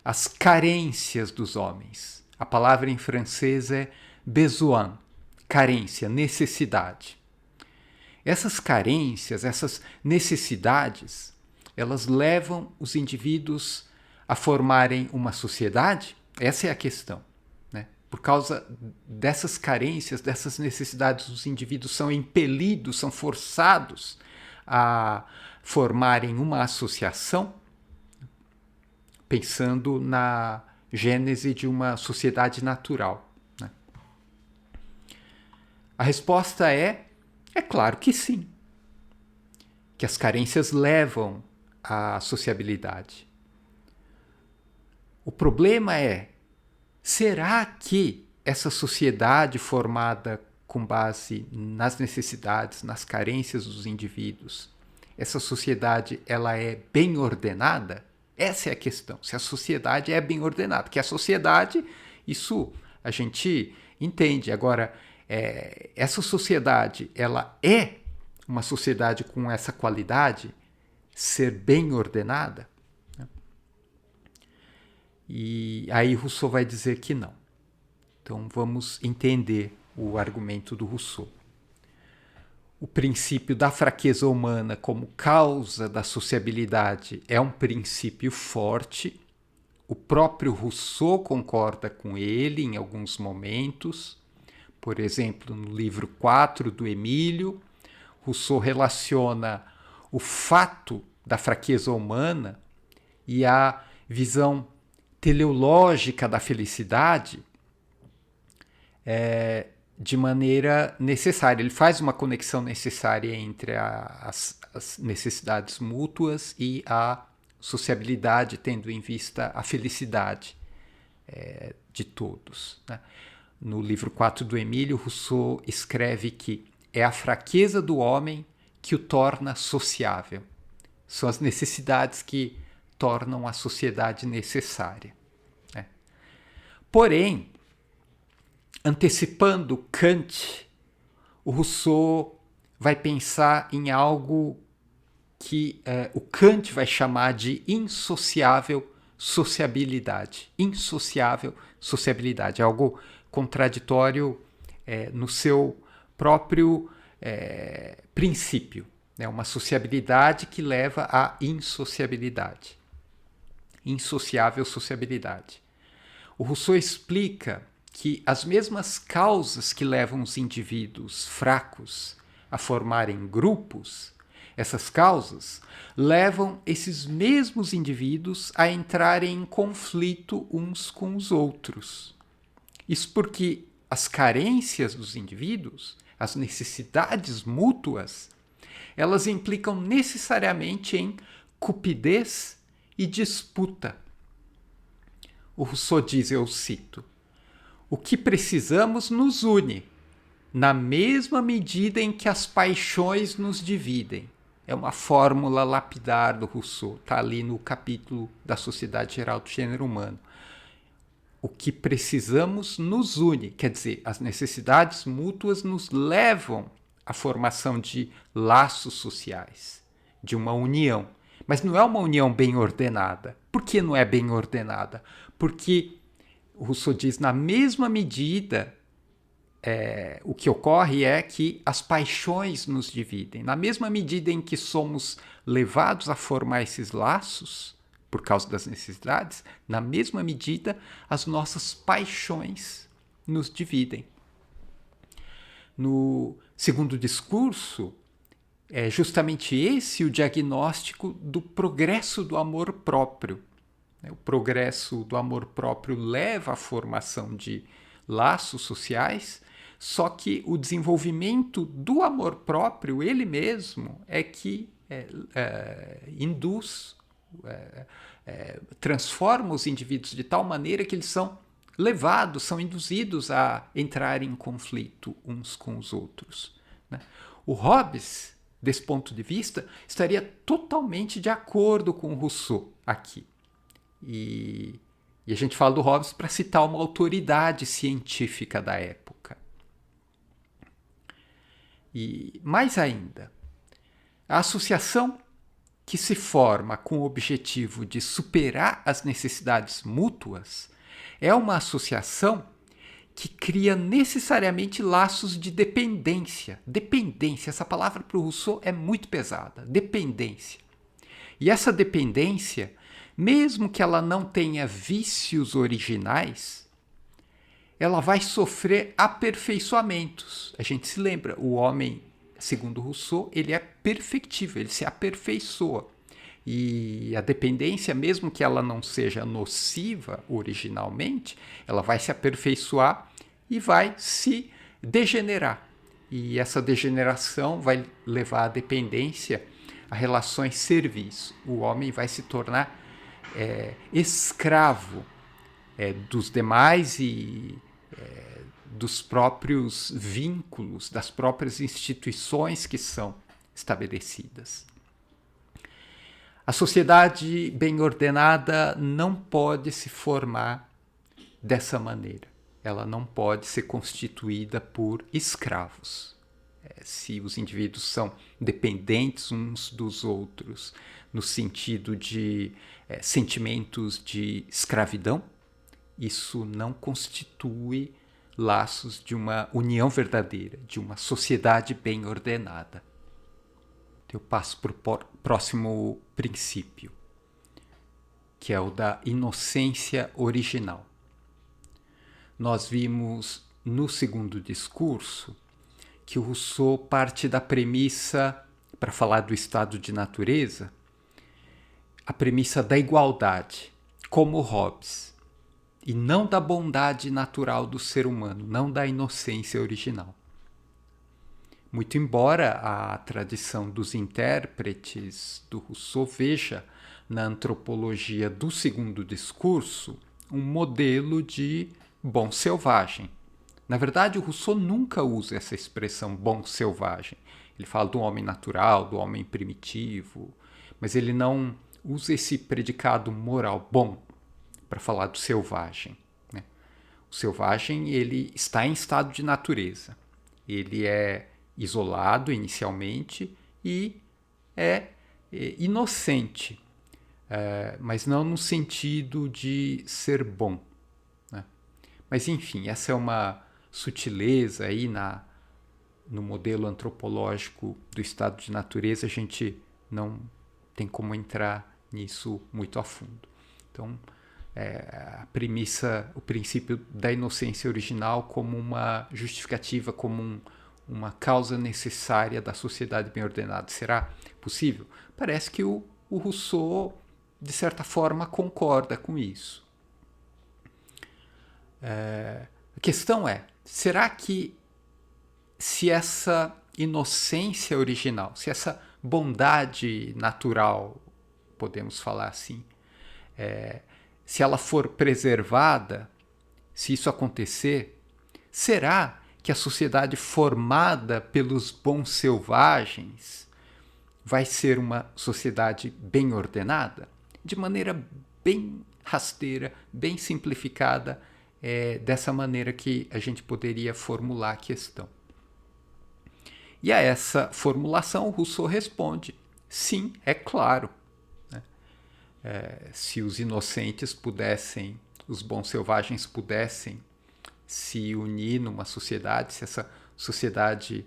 as carências dos homens. A palavra em francês é besoin, carência, necessidade. Essas carências, essas necessidades, elas levam os indivíduos a formarem uma sociedade? Essa é a questão, né? Por causa dessas carências, dessas necessidades, os indivíduos são impelidos, são forçados a formarem uma associação, pensando na gênese de uma sociedade natural, né? A resposta é claro que sim, que as carências levam à sociabilidade. O problema é, será que essa sociedade formada com base nas necessidades, nas carências dos indivíduos, essa sociedade ela é bem ordenada? Essa é a questão, se a sociedade é bem ordenada. Porque a sociedade, isso a gente entende. Agora, essa sociedade, ela é uma sociedade com essa qualidade, ser bem ordenada? E aí Rousseau vai dizer que não. Então vamos entender o argumento do Rousseau. O princípio da fraqueza humana como causa da sociabilidade é um princípio forte. O próprio Rousseau concorda com ele em alguns momentos. Por exemplo, no livro 4 do Emílio, Rousseau relaciona o fato da fraqueza humana e a visão teleológica da felicidade de maneira necessária. Ele faz uma conexão necessária entre as necessidades mútuas e a sociabilidade, tendo em vista a felicidade de todos, né? No livro 4 do Emílio, Rousseau escreve que é a fraqueza do homem que o torna sociável. São as necessidades que tornam a sociedade necessária, né? Porém, antecipando Kant, o Rousseau vai pensar em algo que o Kant vai chamar de insociável sociabilidade. Insociável sociabilidade, algo contraditório no seu próprio princípio, né? Uma sociabilidade que leva à insociabilidade. Insociável sociabilidade. O Rousseau explica que as mesmas causas que levam os indivíduos fracos a formarem grupos, essas causas levam esses mesmos indivíduos a entrarem em conflito uns com os outros. Isso porque as carências dos indivíduos, as necessidades mútuas, elas implicam necessariamente em cupidez e disputa. O Rousseau diz, eu cito, o que precisamos nos une, na mesma medida em que as paixões nos dividem. É uma fórmula lapidar do Rousseau, está ali no capítulo da Sociedade Geral do Gênero Humano. O que precisamos nos une, quer dizer, as necessidades mútuas nos levam à formação de laços sociais, de uma união. Mas não é uma união bem ordenada. Por que não é bem ordenada? Porque o Rousseau diz, na mesma medida, o que ocorre é que as paixões nos dividem. Na mesma medida em que somos levados a formar esses laços, por causa das necessidades, na mesma medida as nossas paixões nos dividem. No segundo discurso, é justamente esse o diagnóstico do progresso do amor próprio. O progresso do amor próprio leva à formação de laços sociais, só que o desenvolvimento do amor próprio, ele mesmo, é que induz, transforma os indivíduos de tal maneira que eles são levados, são induzidos a entrar em conflito uns com os outros, né? O Hobbes, desse ponto de vista, estaria totalmente de acordo com o Rousseau aqui. E a gente fala do Hobbes para citar uma autoridade científica da época. E mais ainda, a associação que se forma com o objetivo de superar as necessidades mútuas é uma associação que cria necessariamente laços de dependência. Dependência, essa palavra para o Rousseau é muito pesada. Dependência. E essa dependência, mesmo que ela não tenha vícios originais, ela vai sofrer aperfeiçoamentos. A gente se lembra, o homem, segundo Rousseau, ele é perfectível, ele se aperfeiçoa. E a dependência, mesmo que ela não seja nociva originalmente, ela vai se aperfeiçoar e vai se degenerar. E essa degeneração vai levar a dependência a relações serviço. O homem vai se tornar escravo dos demais e dos próprios vínculos, das próprias instituições que são estabelecidas. A sociedade bem ordenada não pode se formar dessa maneira. Ela não pode ser constituída por escravos. Se os indivíduos são dependentes uns dos outros, no sentido de sentimentos de escravidão, isso não constitui laços de uma união verdadeira, de uma sociedade bem ordenada. Eu passo para o próximo princípio, que é o da inocência original. Nós vimos no segundo discurso que o Rousseau parte da premissa, para falar do estado de natureza, a premissa da igualdade, como Hobbes, e não da bondade natural do ser humano, não da inocência original. Muito embora a tradição dos intérpretes do Rousseau veja na antropologia do segundo discurso um modelo de bom selvagem. Na verdade, o Rousseau nunca usa essa expressão bom selvagem. Ele fala do homem natural, do homem primitivo, mas ele não usa esse predicado moral bom para falar do selvagem. Né? O selvagem ele está em estado de natureza. Ele é isolado inicialmente e é inocente, mas não no sentido de ser bom. Né? Mas enfim, essa é uma sutileza aí no modelo antropológico do estado de natureza, a gente não tem como entrar nisso muito a fundo. Então, a premissa, o princípio da inocência original como uma justificativa, como uma causa necessária da sociedade bem ordenada. Será possível? Parece que o Rousseau, de certa forma, concorda com isso. A questão é, será que se essa inocência original, se essa bondade natural, podemos falar assim, se ela for preservada, se isso acontecer, será que a sociedade formada pelos bons selvagens vai ser uma sociedade bem ordenada? De maneira bem rasteira, bem simplificada, dessa maneira que a gente poderia formular a questão. E a essa formulação, o Rousseau responde: sim, é claro. Se os inocentes pudessem, os bons selvagens pudessem se unir numa sociedade, se essa sociedade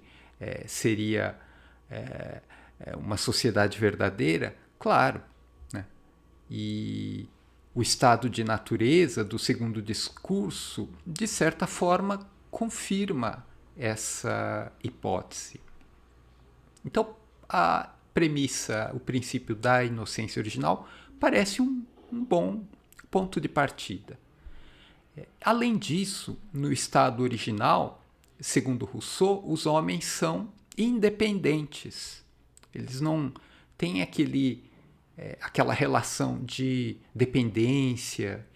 seria uma sociedade verdadeira, claro. Né? E o estado de natureza do segundo discurso, de certa forma, confirma essa hipótese. Então, a premissa, o princípio da inocência original, parece um bom ponto de partida. Além disso, no estado original, segundo Rousseau, os homens são independentes. Eles não têm aquela relação de dependência.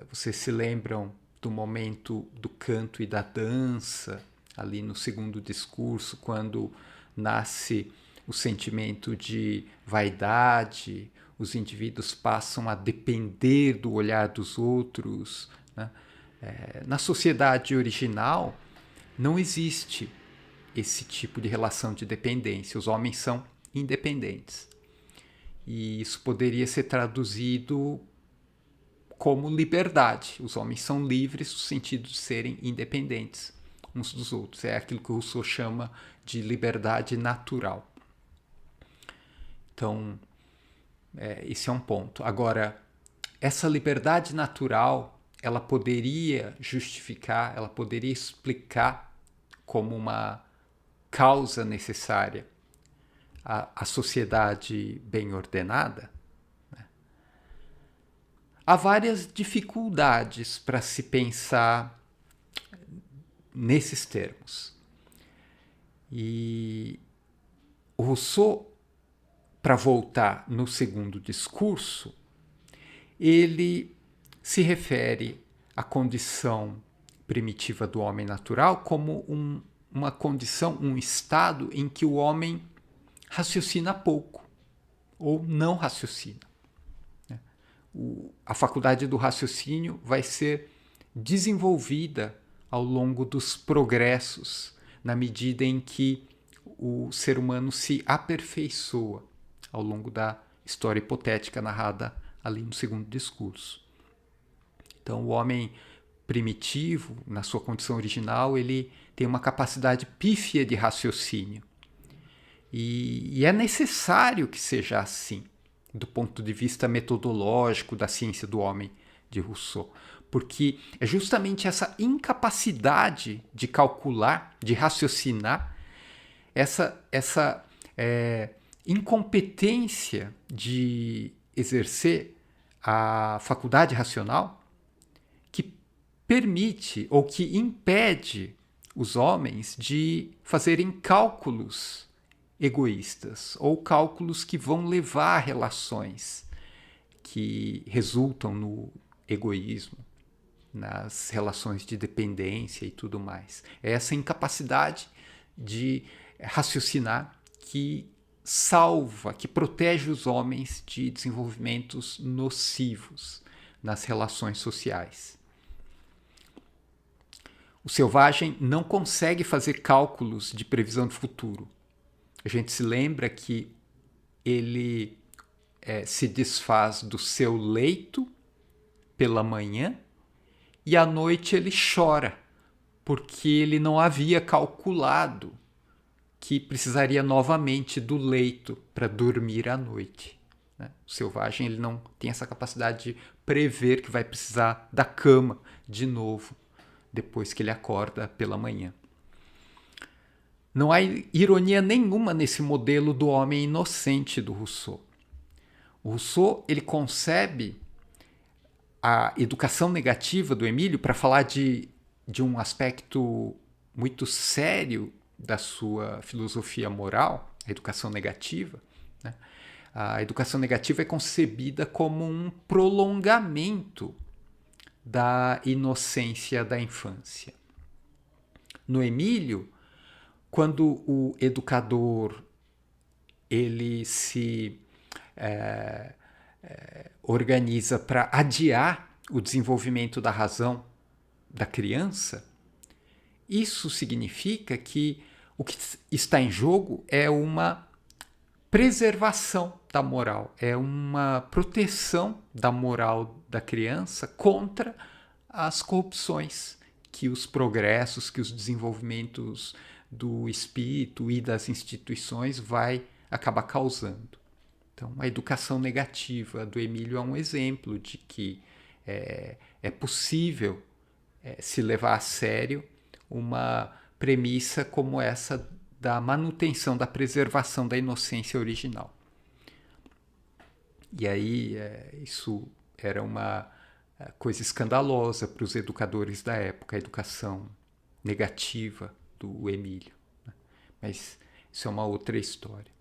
Vocês se lembram do momento do canto e da dança, ali no segundo discurso, quando nasce o sentimento de vaidade, os indivíduos passam a depender do olhar dos outros. Né? Na sociedade original, não existe esse tipo de relação de dependência. Os homens são independentes. E isso poderia ser traduzido como liberdade. Os homens são livres no sentido de serem independentes uns dos outros. É aquilo que o Rousseau chama de liberdade natural. Então, esse é um ponto. Agora, essa liberdade natural, ela poderia justificar, ela poderia explicar como uma causa necessária a sociedade bem ordenada? Né? Há várias dificuldades para se pensar nesses termos. E o Rousseau, para voltar no segundo discurso, ele se refere à condição primitiva do homem natural como uma condição, um estado em que o homem raciocina pouco ou não raciocina. A faculdade do raciocínio vai ser desenvolvida ao longo dos progressos, na medida em que o ser humano se aperfeiçoa ao longo da história hipotética narrada ali no segundo discurso. Então, o homem primitivo, na sua condição original, ele tem uma capacidade pífia de raciocínio. E é necessário que seja assim, do ponto de vista metodológico da ciência do homem de Rousseau, porque é justamente essa incapacidade de calcular, de raciocinar, essa incompetência de exercer a faculdade racional que permite ou que impede os homens de fazerem cálculos egoístas ou cálculos que vão levar a relações que resultam no egoísmo, nas relações de dependência e tudo mais. É essa incapacidade de raciocinar que salva, que protege os homens de desenvolvimentos nocivos nas relações sociais. O selvagem não consegue fazer cálculos de previsão do futuro. A gente se lembra que ele se desfaz do seu leito pela manhã e à noite ele chora, porque ele não havia calculado que precisaria novamente do leito para dormir à noite. O selvagem ele não tem essa capacidade de prever que vai precisar da cama de novo depois que ele acorda pela manhã. Não há ironia nenhuma nesse modelo do homem inocente do Rousseau. O Rousseau ele concebe a educação negativa do Emílio para falar de um aspecto muito sério da sua filosofia moral, a educação negativa. Né? A educação negativa é concebida como um prolongamento da inocência da infância. No Emílio, quando o educador ele se organiza para adiar o desenvolvimento da razão da criança, isso significa que o que está em jogo é uma preservação da moral, é uma proteção da moral da criança contra as corrupções que os progressos, que os desenvolvimentos do espírito e das instituições vai acabar causando. Então, a educação negativa do Emílio é um exemplo de que é possível se levar a sério uma premissa como essa da manutenção, da preservação da inocência original. E aí isso era uma coisa escandalosa para os educadores da época, a educação negativa do Emílio. Mas isso é uma outra história.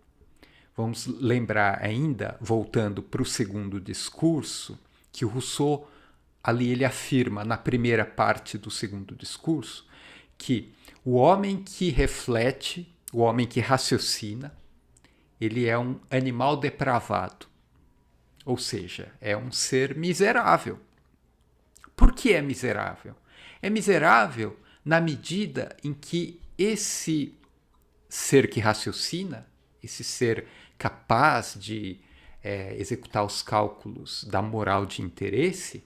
Vamos lembrar ainda, voltando para o segundo discurso, que o Rousseau, ali ele afirma na primeira parte do segundo discurso, que o homem que reflete, o homem que raciocina, ele é um animal depravado. Ou seja, é um ser miserável. Por que é miserável? É miserável na medida em que esse ser que raciocina, esse ser capaz de executar os cálculos da moral de interesse,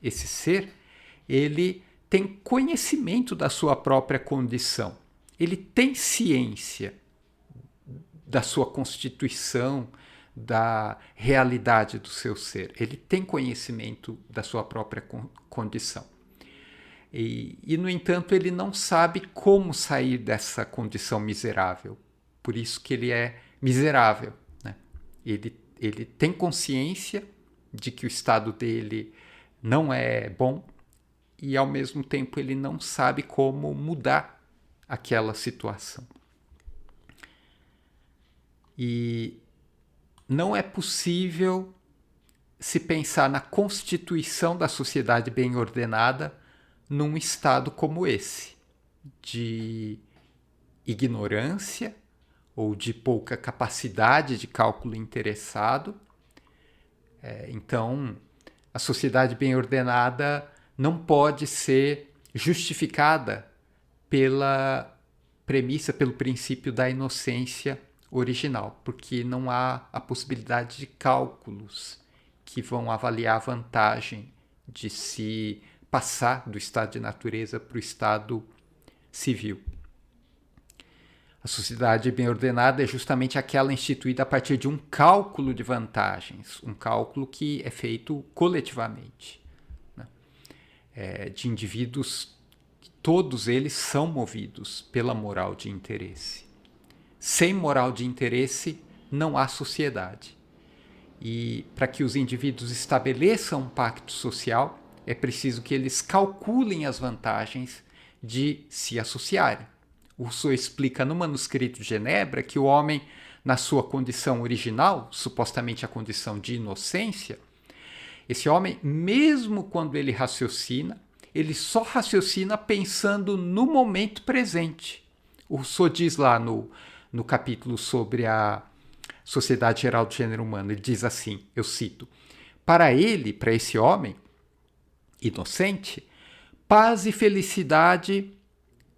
esse ser, ele tem conhecimento da sua própria condição. Ele tem ciência da sua constituição, da realidade do seu ser. Ele tem conhecimento da sua própria condição. E, no entanto, ele não sabe como sair dessa condição miserável. Por isso que ele é miserável. Né? Ele tem consciência de que o estado dele não é bom e, ao mesmo tempo, ele não sabe como mudar aquela situação. E não é possível se pensar na constituição da sociedade bem ordenada num estado como esse, de ignorância ou de pouca capacidade de cálculo interessado. Então, a sociedade bem ordenada não pode ser justificada pela premissa, pelo princípio da inocência original, porque não há a possibilidade de cálculos que vão avaliar a vantagem de se passar do estado de natureza para o estado civil. A sociedade bem ordenada é justamente aquela instituída a partir de um cálculo de vantagens, um cálculo que é feito coletivamente, né? De indivíduos, todos eles são movidos pela moral de interesse. Sem moral de interesse, não há sociedade. E para que os indivíduos estabeleçam um pacto social, é preciso que eles calculem as vantagens de se associarem. O Rousseau explica no manuscrito de Genebra que o homem, na sua condição original, supostamente a condição de inocência, esse homem, mesmo quando ele raciocina, ele só raciocina pensando no momento presente. O Rousseau diz lá no capítulo sobre a Sociedade Geral do Gênero Humano, ele diz assim, eu cito, para ele, para esse homem inocente, paz e felicidade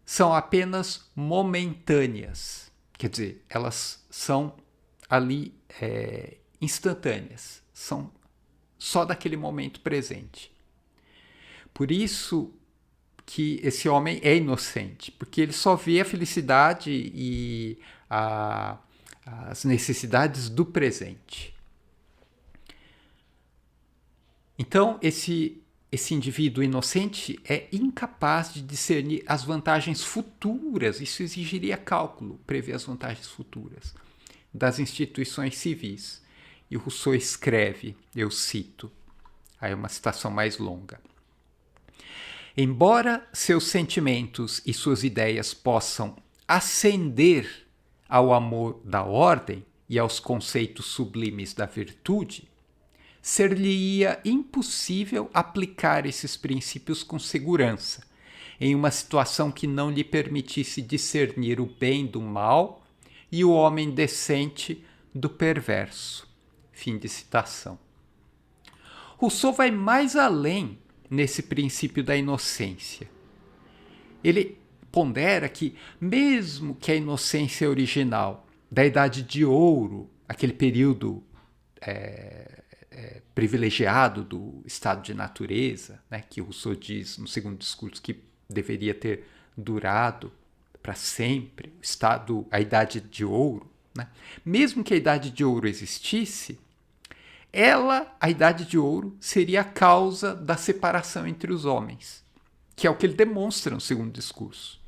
são apenas momentâneas. Quer dizer, elas são ali instantâneas, são só daquele momento presente. Por isso que esse homem é inocente, porque ele só vê a felicidade e as necessidades do presente. Então, esse indivíduo inocente é incapaz de discernir as vantagens futuras, isso exigiria cálculo, prever as vantagens futuras das instituições civis. E o Rousseau escreve, eu cito, aí é uma citação mais longa. Embora seus sentimentos e suas ideias possam ascender ao amor da ordem e aos conceitos sublimes da virtude, ser-lhe-ia impossível aplicar esses princípios com segurança, em uma situação que não lhe permitisse discernir o bem do mal e o homem decente do perverso. Fim de citação. Rousseau vai mais além nesse princípio da inocência. Ele pondera que, mesmo que a inocência original da Idade de Ouro, aquele período privilegiado do estado de natureza, né, que Rousseau diz no segundo discurso que deveria ter durado para sempre, a Idade de Ouro, né? Mesmo que a Idade de Ouro existisse, a Idade de Ouro, seria a causa da separação entre os homens, que é o que ele demonstra no segundo discurso.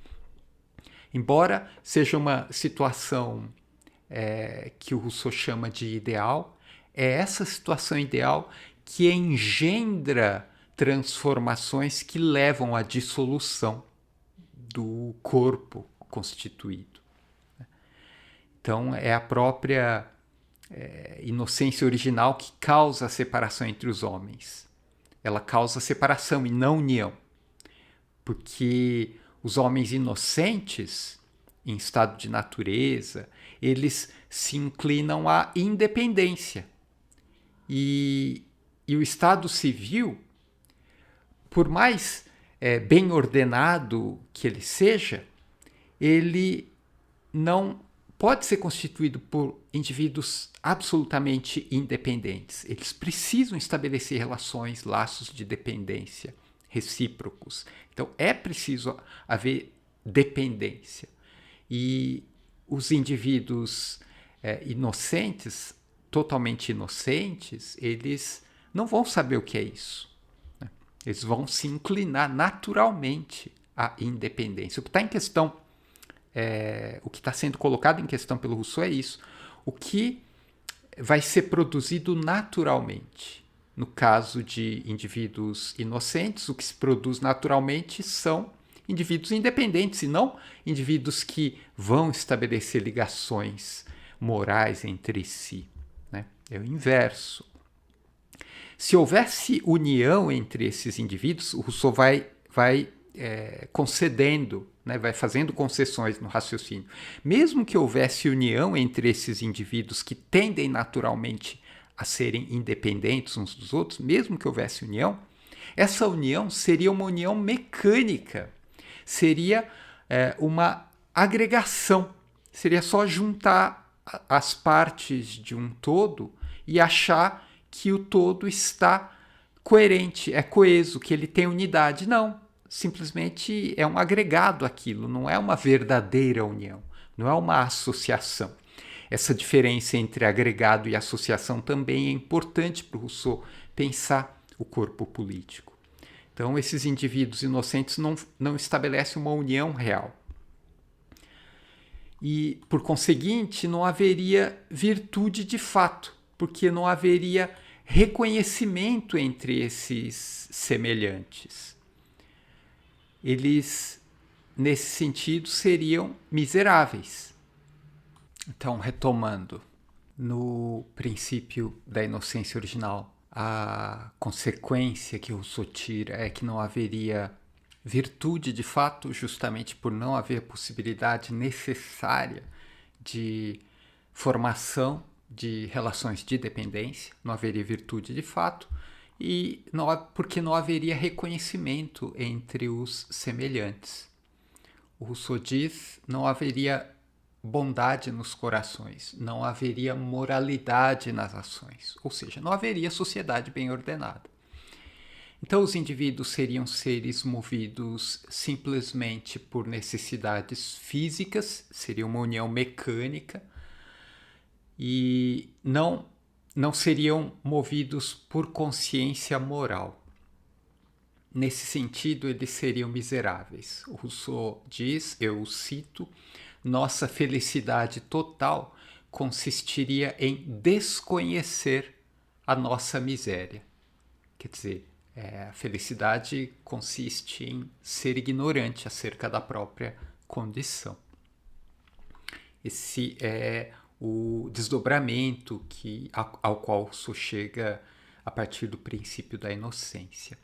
Embora seja uma situação que o Rousseau chama de ideal, é essa situação ideal que engendra transformações que levam à dissolução do corpo constituído. Então, é a própria inocência original que causa a separação entre os homens. Ela causa separação e não união. Porque os homens inocentes, em estado de natureza, eles se inclinam à independência. E o estado civil, por mais bem ordenado que ele seja, ele não pode ser constituído por indivíduos absolutamente independentes. Eles precisam estabelecer relações, laços de dependência recíprocos. Então, é preciso haver dependência. E os indivíduos inocentes, totalmente inocentes, eles não vão saber o que é isso, né? Eles vão se inclinar naturalmente à independência. O que está em questão, o que está sendo colocado em questão pelo Rousseau é isso. O que vai ser produzido naturalmente. No caso de indivíduos inocentes, o que se produz naturalmente são indivíduos independentes, e não indivíduos que vão estabelecer ligações morais entre si, né? É o inverso. Se houvesse união entre esses indivíduos, o Rousseau vai concedendo, né, vai fazendo concessões no raciocínio. Mesmo que houvesse união entre esses indivíduos que tendem naturalmente a serem independentes uns dos outros, mesmo que houvesse união, essa união seria uma união mecânica, seria uma agregação, seria só juntar as partes de um todo e achar que o todo está coerente, é coeso, que ele tem unidade. Não, simplesmente é um agregado aquilo, não é uma verdadeira união, não é uma associação. Essa diferença entre agregado e associação também é importante para o Rousseau pensar o corpo político. Então, esses indivíduos inocentes não estabelecem uma união real. E, por conseguinte, não haveria virtude de fato, porque não haveria reconhecimento entre esses semelhantes. Eles, nesse sentido, seriam miseráveis. Então, retomando, no princípio da inocência original, a consequência que Rousseau tira é que não haveria virtude de fato, justamente por não haver possibilidade necessária de formação de relações de dependência, não haveria virtude de fato, e porque não haveria reconhecimento entre os semelhantes. O Rousseau diz: não haveria bondade nos corações, não haveria moralidade nas ações, ou seja, não haveria sociedade bem ordenada. Então, os indivíduos seriam seres movidos simplesmente por necessidades físicas, seria uma união mecânica, e não seriam movidos por consciência moral. Nesse sentido, eles seriam miseráveis. O Rousseau diz, eu o cito: nossa felicidade total consistiria em desconhecer a nossa miséria. Quer dizer, a felicidade consiste em ser ignorante acerca da própria condição. Esse é o desdobramento ao qual Rousseau chega a partir do princípio da inocência.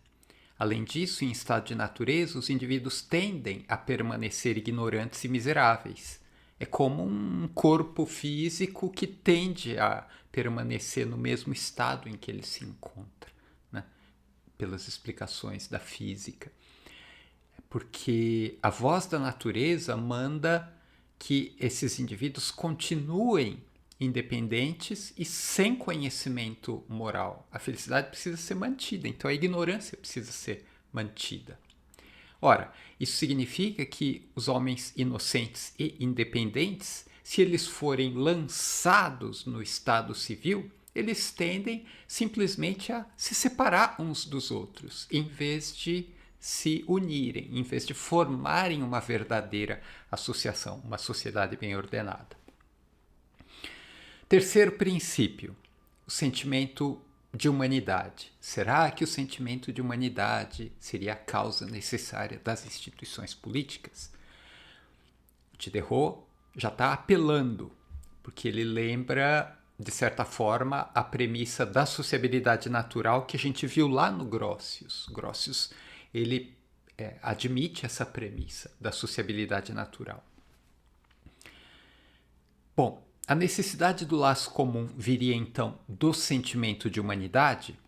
Além disso, em estado de natureza, os indivíduos tendem a permanecer ignorantes e miseráveis. É como um corpo físico que tende a permanecer no mesmo estado em que ele se encontra, né? Pelas explicações da física. Porque a voz da natureza manda que esses indivíduos continuem independentes e sem conhecimento moral. A felicidade precisa ser mantida, então a ignorância precisa ser mantida. Ora, isso significa que os homens inocentes e independentes, se eles forem lançados no estado civil, eles tendem simplesmente a se separar uns dos outros, em vez de se unirem, em vez de formarem uma verdadeira associação, uma sociedade bem ordenada. Terceiro princípio, o sentimento de humanidade. Será que o sentimento de humanidade seria a causa necessária das instituições políticas? O Diderot já está apelando, porque ele lembra, de certa forma, a premissa da sociabilidade natural que a gente viu lá no Grotius. Grotius, ele admite essa premissa da sociabilidade natural. Bom, a necessidade do laço comum viria então do sentimento de humanidade?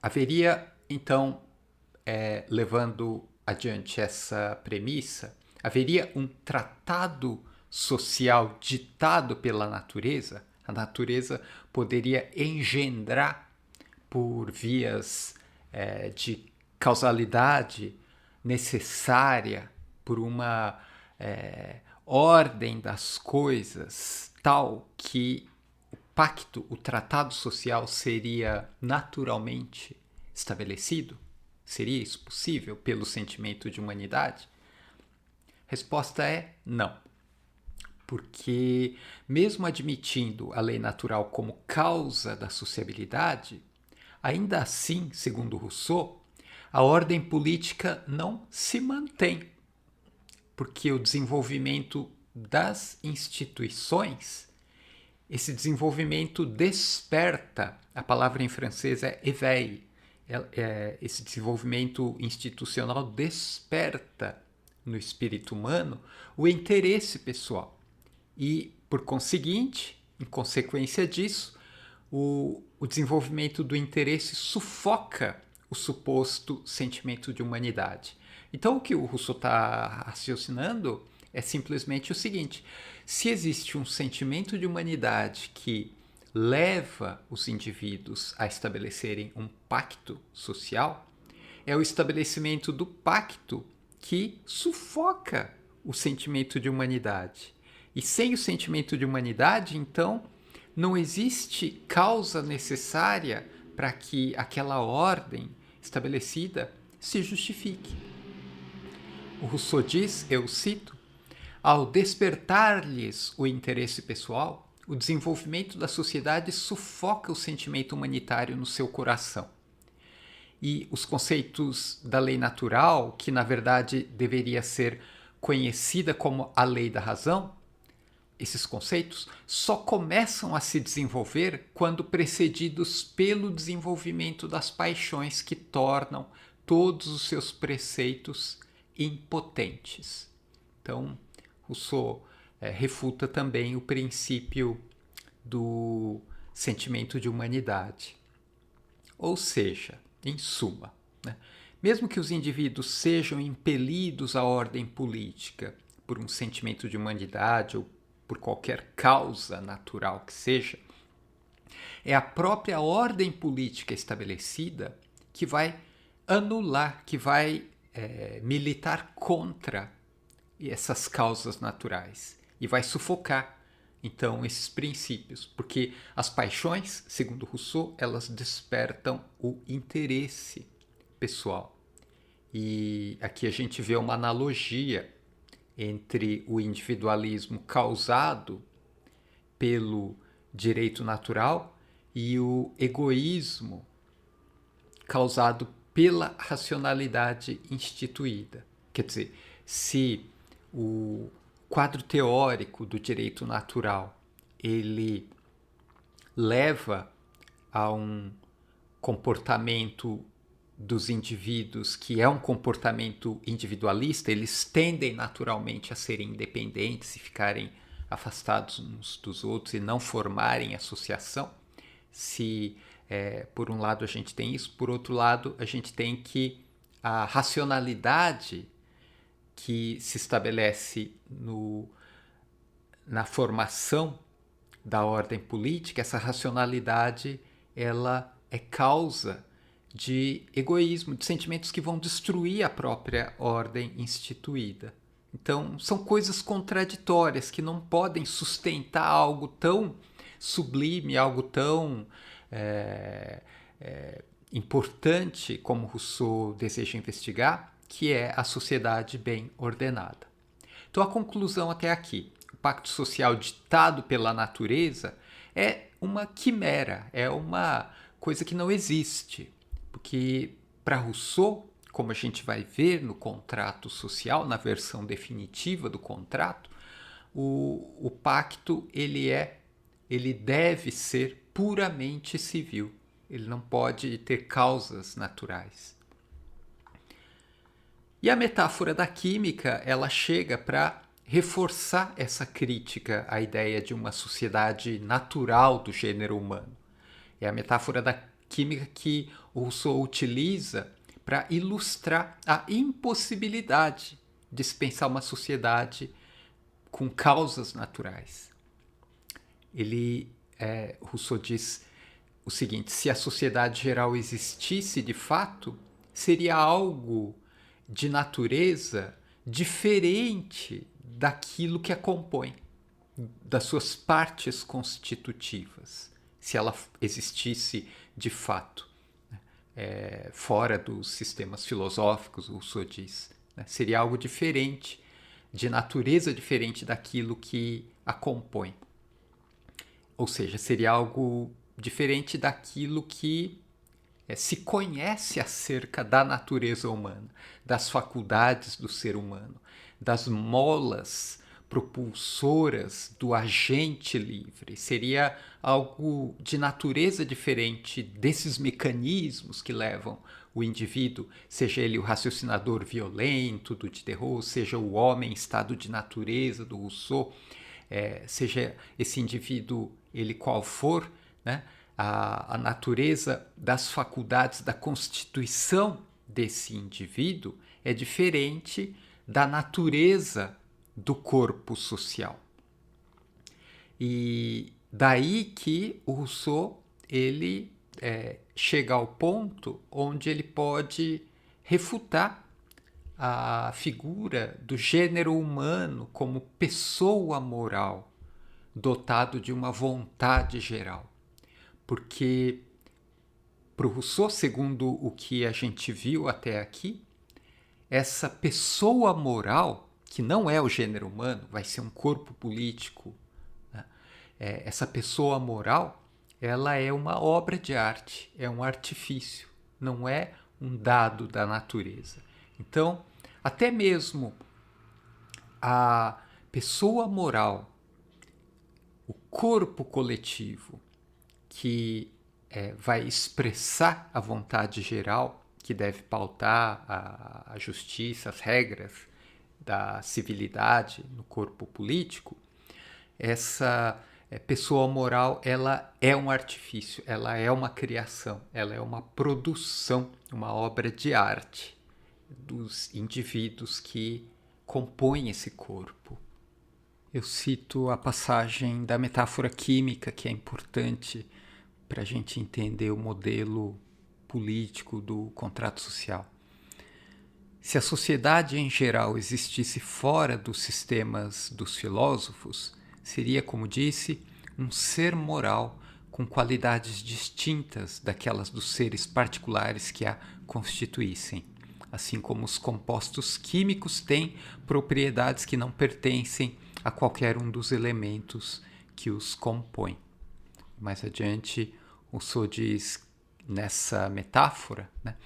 Haveria então, levando adiante essa premissa, haveria um tratado social ditado pela natureza? A natureza poderia engendrar por vias de causalidade necessária, por uma ordem das coisas tal que o pacto, o tratado social seria naturalmente estabelecido? Seria isso possível pelo sentimento de humanidade? Resposta é não. Porque, mesmo admitindo a lei natural como causa da sociabilidade, ainda assim, segundo Rousseau, a ordem política não se mantém, porque o desenvolvimento das instituições esse desenvolvimento desperta, a palavra em francês é éveil, esse desenvolvimento institucional desperta no espírito humano o interesse pessoal. E, por conseguinte, em consequência disso, o desenvolvimento do interesse sufoca o suposto sentimento de humanidade. Então, o que o Rousseau está raciocinando é simplesmente o seguinte: se existe um sentimento de humanidade que leva os indivíduos a estabelecerem um pacto social, é o estabelecimento do pacto que sufoca o sentimento de humanidade. E sem o sentimento de humanidade, então, não existe causa necessária para que aquela ordem estabelecida se justifique. O Rousseau diz, eu cito, ao despertar-lhes o interesse pessoal, o desenvolvimento da sociedade sufoca o sentimento humanitário no seu coração. E os conceitos da lei natural, que na verdade deveria ser conhecida como a lei da razão, esses conceitos só começam a se desenvolver quando precedidos pelo desenvolvimento das paixões que tornam todos os seus preceitos impotentes. Então, Rousseau refuta também o princípio do sentimento de humanidade. Ou seja, em suma, mesmo que os indivíduos sejam impelidos à ordem política por um sentimento de humanidade ou por qualquer causa natural que seja, é a própria ordem política estabelecida que vai anular, que vai militar contra essas causas naturais e vai sufocar, então, esses princípios, porque as paixões, segundo Rousseau, elas despertam o interesse pessoal. E aqui a gente vê uma analogia entre o individualismo causado pelo direito natural e o egoísmo causado pela racionalidade instituída. Quer dizer, se o quadro teórico do direito natural ele leva a um comportamento dos indivíduos que é um comportamento individualista, eles tendem naturalmente a serem independentes e ficarem afastados uns dos outros e não formarem associação. Se por um lado a gente tem isso, por outro lado a gente tem que a racionalidade que se estabelece na formação da ordem política, essa racionalidade ela é causa de egoísmo, de sentimentos que vão destruir a própria ordem instituída. Então, são coisas contraditórias que não podem sustentar algo tão sublime, algo tão importante como Rousseau deseja investigar, que é a sociedade bem ordenada. Então, a conclusão até aqui: o pacto social ditado pela natureza é uma quimera, é uma coisa que não existe. Porque, para Rousseau, como a gente vai ver no contrato social, na versão definitiva do contrato, o pacto ele deve ser puramente civil. Ele não pode ter causas naturais. E a metáfora da química, ela chega para reforçar essa crítica à ideia de uma sociedade natural do gênero humano. É a metáfora da química que o Rousseau utiliza para ilustrar a impossibilidade de se pensar uma sociedade com causas naturais. Rousseau diz o seguinte: se a sociedade geral existisse de fato, seria algo de natureza diferente daquilo que a compõe, das suas partes constitutivas, se ela existisse de fato, fora dos sistemas filosóficos, o Rousseau diz. Seria algo diferente, de natureza diferente daquilo que a compõe. Ou seja, seria algo diferente daquilo que se conhece acerca da natureza humana, das faculdades do ser humano, das molas propulsoras do agente livre. Seria algo de natureza diferente desses mecanismos que levam o indivíduo, seja ele o raciocinador violento do Diderot, seja o homem em estado de natureza do Rousseau, seja esse indivíduo ele qual for, né? A natureza das faculdades, da constituição desse indivíduo é diferente da natureza do corpo social. E daí que o Rousseau ele chega ao ponto onde ele pode refutar a figura do gênero humano como pessoa moral, dotado de uma vontade geral. Porque para o Rousseau, segundo o que a gente viu até aqui, essa pessoa moral, que não é o gênero humano, vai ser um corpo político, né? Essa pessoa moral, ela é uma obra de arte, é um artifício, não é um dado da natureza. Então, até mesmo a pessoa moral, o corpo coletivo, que vai expressar a vontade geral, que deve pautar a justiça, as regras da civilidade no corpo político, essa pessoa moral, ela é um artifício, ela é uma criação, ela é uma produção, uma obra de arte dos indivíduos que compõem esse corpo. Eu cito a passagem da metáfora química, que é importante para a gente entender o modelo político do contrato social. Se a sociedade em geral existisse fora dos sistemas dos filósofos, seria, como disse, um ser moral com qualidades distintas daquelas dos seres particulares que a constituíssem, assim como os compostos químicos têm propriedades que não pertencem a qualquer um dos elementos que os compõem. Mais adiante, Rousseau diz, nessa metáfora, né,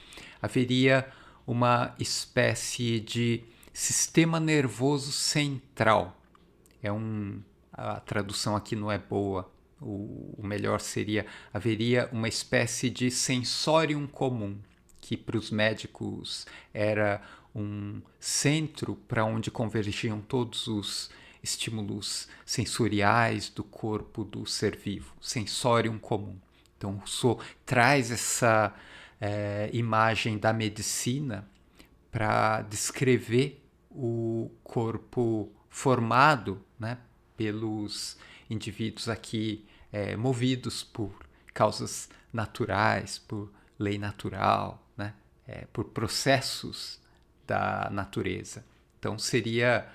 haveria uma espécie de sistema nervoso central. A tradução aqui não é boa. O melhor seria, haveria uma espécie de sensorium comum, que para os médicos era um centro para onde convergiam todos os estímulos sensoriais do corpo do ser vivo, sensorium comum. Então, Rousseau traz essa imagem da medicina para descrever o corpo formado, né, pelos indivíduos aqui movidos por causas naturais, por lei natural, né, por processos da natureza. Então, seria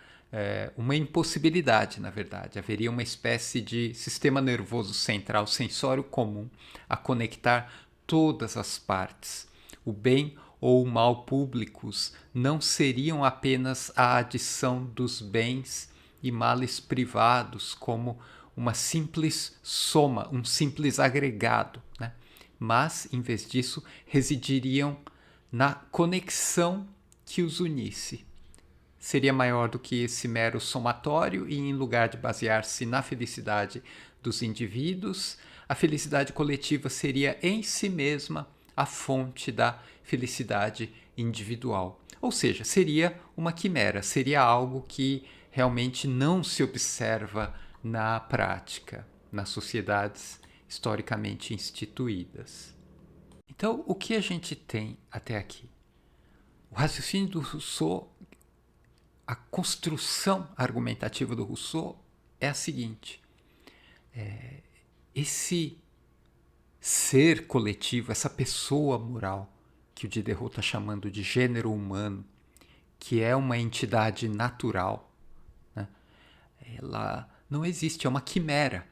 uma impossibilidade, na verdade. Haveria uma espécie de sistema nervoso central, sensório comum, a conectar todas as partes. O bem ou o mal públicos não seriam apenas a adição dos bens e males privados, como uma simples soma, um simples agregado, né? Mas, em vez disso, residiriam na conexão que os unisse. Seria maior do que esse mero somatório e, em lugar de basear-se na felicidade dos indivíduos, a felicidade coletiva seria em si mesma a fonte da felicidade individual. Ou seja, seria uma quimera, seria algo que realmente não se observa na prática, nas sociedades historicamente instituídas. Então, o que a gente tem até aqui? O raciocínio do Rousseau, a construção argumentativa do Rousseau é a seguinte: esse ser coletivo, essa pessoa moral que o Diderot está chamando de gênero humano, que é uma entidade natural, né, ela não existe, é uma quimera.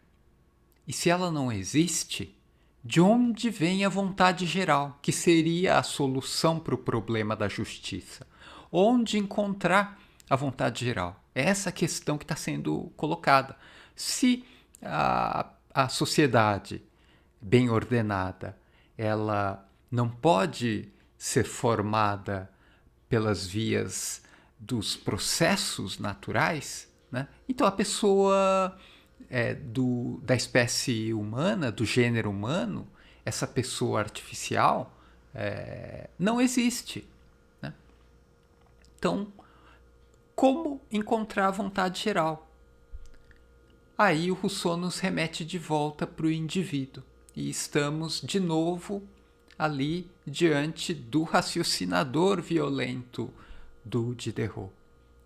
E se ela não existe, de onde vem a vontade geral, que seria a solução para o problema da justiça? Onde encontrar a vontade geral? É essa questão que está sendo colocada. Se a sociedade bem ordenada, ela não pode ser formada pelas vias dos processos naturais, né? Então a pessoa da espécie humana, do gênero humano, essa pessoa artificial não existe, né? Então, como encontrar a vontade geral? Aí o Rousseau nos remete de volta para o indivíduo e estamos de novo ali diante do raciocinador violento do Diderot,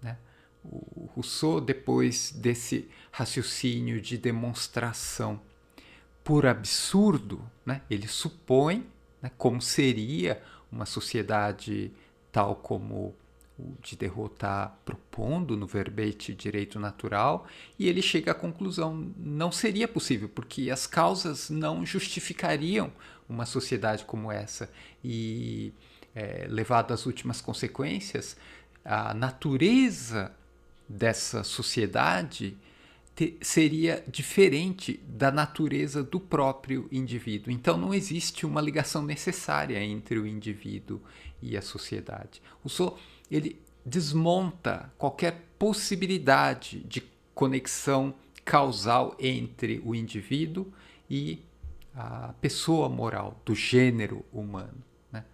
né? O Rousseau, depois desse raciocínio de demonstração por absurdo, né, ele supõe, né, como seria uma sociedade tal como o Diderot está propondo no verbete direito natural, e ele chega à conclusão: não seria possível, porque as causas não justificariam uma sociedade como essa. E, levado às últimas consequências, a natureza dessa sociedade seria diferente da natureza do próprio indivíduo. Então não existe uma ligação necessária entre o indivíduo e a sociedade. Rousseau, ele desmonta qualquer possibilidade de conexão causal entre o indivíduo e a pessoa moral, do gênero humano, né?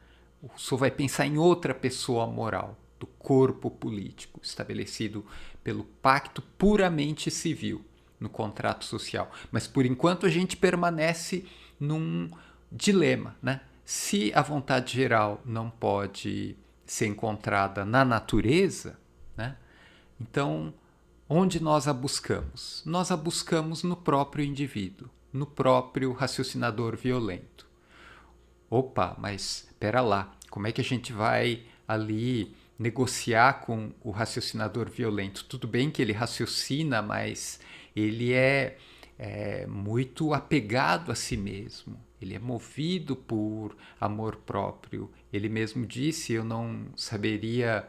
O Rousseau vai pensar em outra pessoa moral, do corpo político, estabelecido pelo pacto puramente civil, no contrato social. Mas por enquanto a gente permanece num dilema, né? Se a vontade geral não pode ser encontrada na natureza, né? Então, onde nós a buscamos? Nós a buscamos no próprio indivíduo, no próprio raciocinador violento. Opa, mas espera lá, como é que a gente vai ali negociar com o raciocinador violento? Tudo bem que ele raciocina, mas ele é muito apegado a si mesmo. Ele é movido por amor próprio. Ele mesmo disse: eu não saberia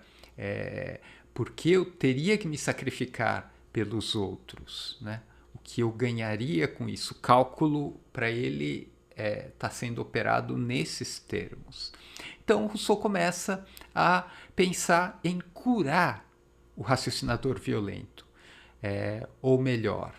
por que eu teria que me sacrificar pelos outros, né? O que eu ganharia com isso? O cálculo para ele está sendo operado nesses termos. Então Rousseau começa a pensar em curar o raciocinador violento, ou melhor,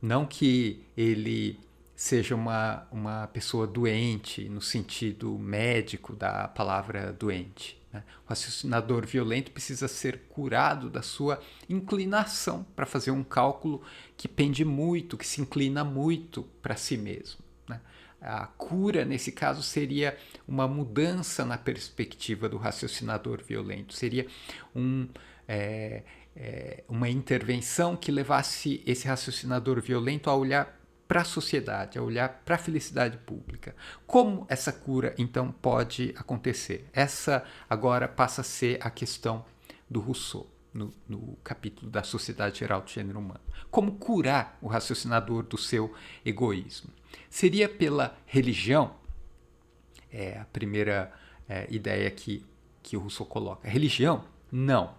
não que ele seja uma pessoa doente no sentido médico da palavra doente, né? O raciocinador violento precisa ser curado da sua inclinação para fazer um cálculo que pende muito, que se inclina muito para si mesmo, né? A cura, nesse caso, seria uma mudança na perspectiva do raciocinador violento, seria uma intervenção que levasse esse raciocinador violento a olhar para a sociedade, a olhar para a felicidade pública. Como essa cura, então, pode acontecer? Essa agora passa a ser a questão do Rousseau, no capítulo da Sociedade Geral do Gênero Humano. Como curar o raciocinador do seu egoísmo? Seria pela religião? É a primeira ideia que o Rousseau coloca. Religião? Não.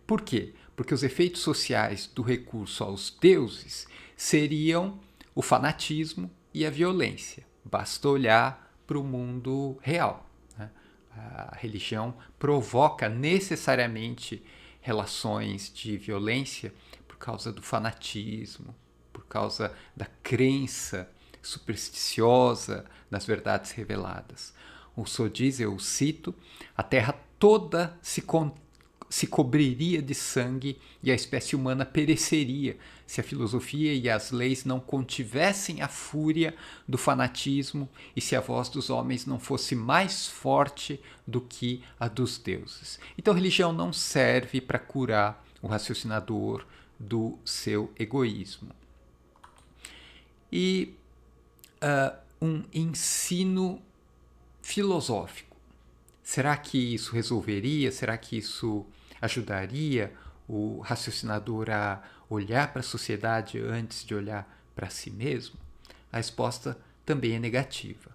Por quê? Porque os efeitos sociais do recurso aos deuses seriam o fanatismo e a violência. Basta olhar para o mundo real, né? A religião provoca necessariamente relações de violência por causa do fanatismo, por causa da crença supersticiosa nas verdades reveladas. O Rousseau diz, eu cito: a terra toda se cobriria de sangue e a espécie humana pereceria se a filosofia e as leis não contivessem a fúria do fanatismo e se a voz dos homens não fosse mais forte do que a dos deuses. Então a religião não serve para curar o raciocinador do seu egoísmo. E um ensino filosófico. Será que isso resolveria? Será que isso ajudaria o raciocinador a olhar para a sociedade antes de olhar para si mesmo? A resposta também é negativa.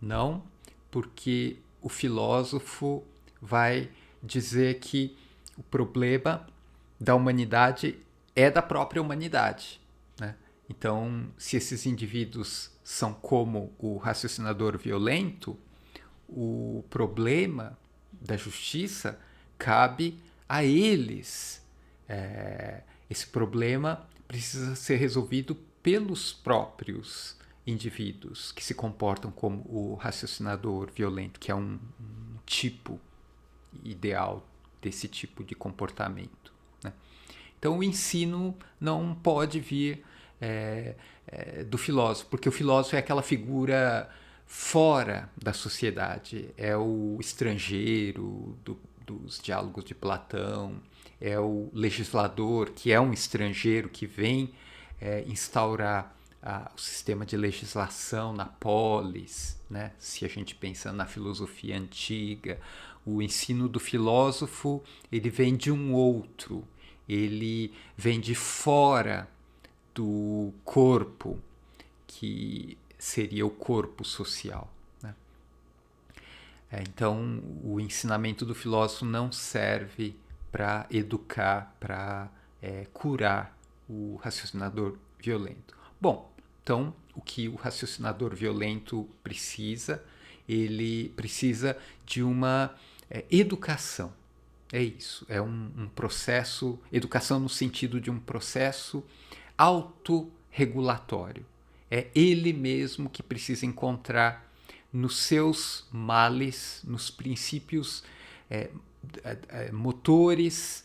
Não, porque o filósofo vai dizer que o problema da humanidade é da própria humanidade, né? Então, se esses indivíduos são como o raciocinador violento, o problema da justiça cabe a eles esse problema precisa ser resolvido pelos próprios indivíduos que se comportam como o raciocinador violento, que é um tipo ideal desse tipo de comportamento, né? Então o ensino não pode vir do filósofo, porque o filósofo é aquela figura fora da sociedade, é o estrangeiro dos diálogos de Platão, é o legislador que é um estrangeiro que vem instaurar o sistema de legislação na polis, né? Se a gente pensa na filosofia antiga, o ensino do filósofo ele vem de um outro, ele vem de fora do corpo, que seria o corpo social, né? Então, o ensinamento do filósofo não serve para educar, para curar o raciocinador violento. Bom, então, o que o raciocinador violento precisa? Ele precisa de uma educação. É isso, é um processo, educação no sentido de um processo autorregulatório. É ele mesmo que precisa encontrar nos seus males, nos princípios motores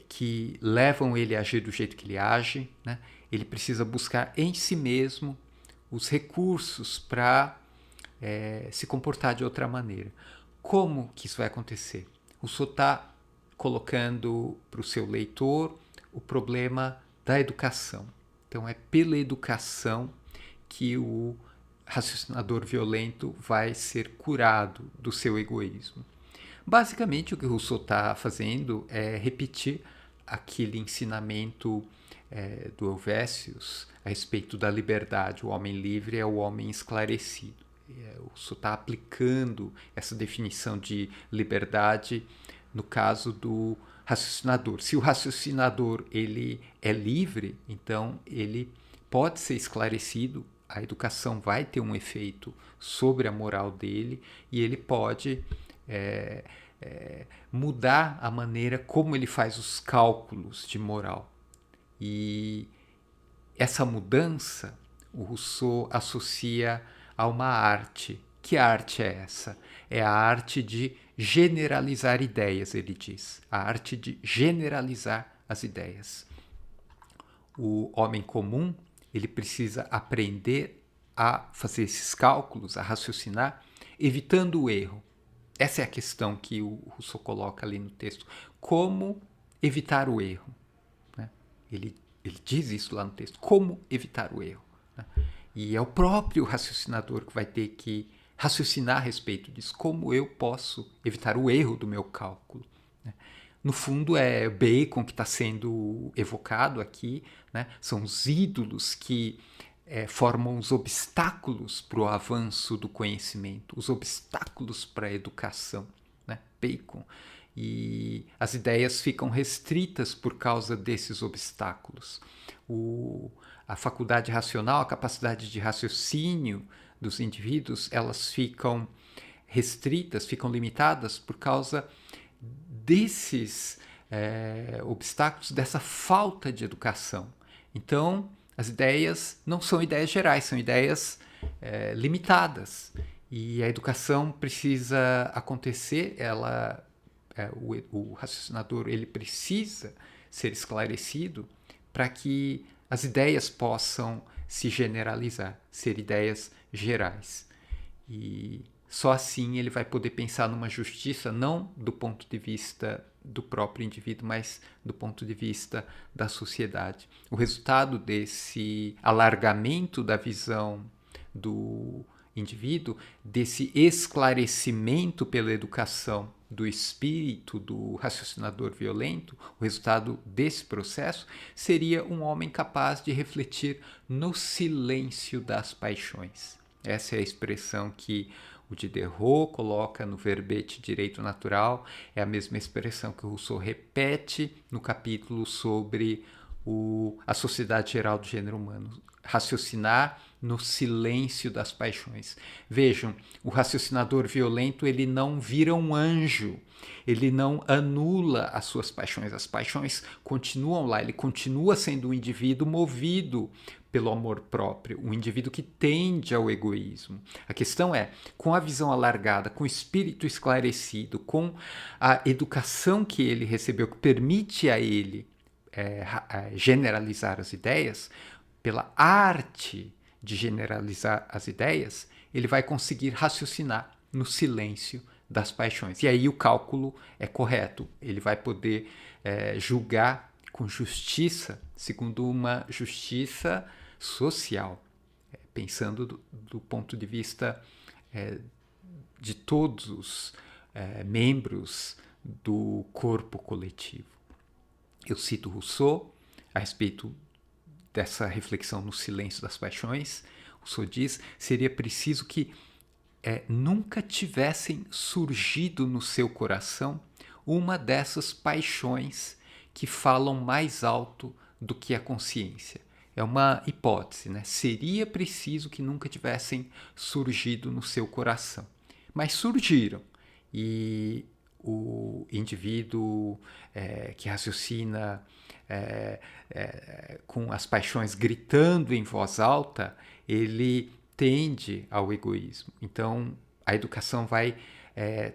que levam ele a agir do jeito que ele age, né? Ele precisa buscar em si mesmo os recursos para se comportar de outra maneira. Como que isso vai acontecer? Rousseau está colocando para o seu leitor o problema da educação. Então é pela educação que o raciocinador violento vai ser curado do seu egoísmo. Basicamente o que Rousseau está fazendo é repetir aquele ensinamento do Helvétios a respeito da liberdade. O homem livre é o homem esclarecido. O Rousseau está aplicando essa definição de liberdade no caso do raciocinador. Se o raciocinador ele é livre, então ele pode ser esclarecido, a educação vai ter um efeito sobre a moral dele e ele pode mudar a maneira como ele faz os cálculos de moral. E essa mudança o Rousseau associa a uma arte. Que arte é essa? É a arte de generalizar ideias, ele diz. A arte de generalizar as ideias. O homem comum, ele precisa aprender a fazer esses cálculos, a raciocinar, evitando o erro. Essa é a questão que o Rousseau coloca ali no texto. Como evitar o erro? Né? Ele diz isso lá no texto. Como evitar o erro? Né? E é o próprio raciocinador que vai ter que raciocinar a respeito disso. Como eu posso evitar o erro do meu cálculo? Né? No fundo, é Bacon que está sendo evocado aqui. Né? São os ídolos que formam os obstáculos para o avanço do conhecimento, os obstáculos para a educação. Né? Bacon. E as ideias ficam restritas por causa desses obstáculos. A faculdade racional, a capacidade de raciocínio dos indivíduos, elas ficam restritas, ficam limitadas por causa desses obstáculos, dessa falta de educação. Então, as ideias não são ideias gerais, são ideias limitadas. E a educação precisa acontecer, o raciocinador ele precisa ser esclarecido para que as ideias possam se generalizar, ser ideias gerais. E só assim ele vai poder pensar numa justiça não do ponto de vista do próprio indivíduo, mas do ponto de vista da sociedade. O resultado desse alargamento da visão do indivíduo, desse esclarecimento pela educação do espírito do raciocinador violento, o resultado desse processo seria um homem capaz de refletir no silêncio das paixões. Essa é a expressão que o Diderot coloca no verbete direito natural, é a mesma expressão que o Rousseau repete no capítulo sobre a sociedade geral do gênero humano. raciocinar no silêncio das paixões. Vejam, o raciocinador violento, ele não vira um anjo, ele não anula as suas paixões. As paixões continuam lá, ele continua sendo um indivíduo movido pelo amor próprio, um indivíduo que tende ao egoísmo. A questão é, com a visão alargada, com o espírito esclarecido, com a educação que ele recebeu, que permite a ele generalizar as ideias, pela arte de generalizar as ideias, ele vai conseguir raciocinar no silêncio das paixões. E aí o cálculo é correto. Ele vai poder julgar com justiça, segundo uma justiça social, pensando do ponto de vista de todos os membros do corpo coletivo. Eu cito Rousseau a respeito dessa reflexão no silêncio das paixões. Rousseau diz: seria preciso que nunca tivessem surgido no seu coração uma dessas paixões que falam mais alto do que a consciência. É uma hipótese, né? Seria preciso que nunca tivessem surgido no seu coração. Mas surgiram. E o indivíduo que raciocina com as paixões gritando em voz alta, ele tende ao egoísmo. Então, a educação vai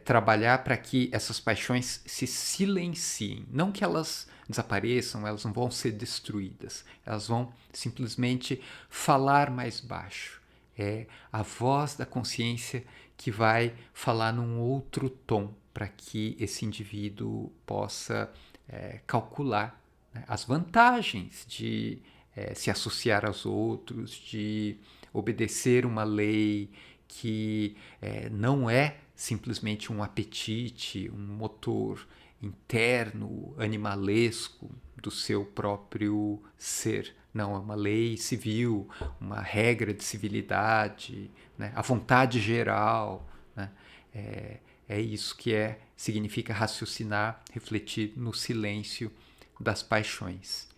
trabalhar para que essas paixões se silenciem. Não que elas desapareçam, elas não vão ser destruídas. Elas vão simplesmente falar mais baixo. É a voz da consciência que vai falar num outro tom para que esse indivíduo possa calcular, né, as vantagens de se associar aos outros, de obedecer uma lei que não é simplesmente um apetite, um motor interno, animalesco do seu próprio ser. Não, é uma lei civil, uma regra de civilidade, né? A vontade geral, né? É isso que significa raciocinar, refletir no silêncio das paixões.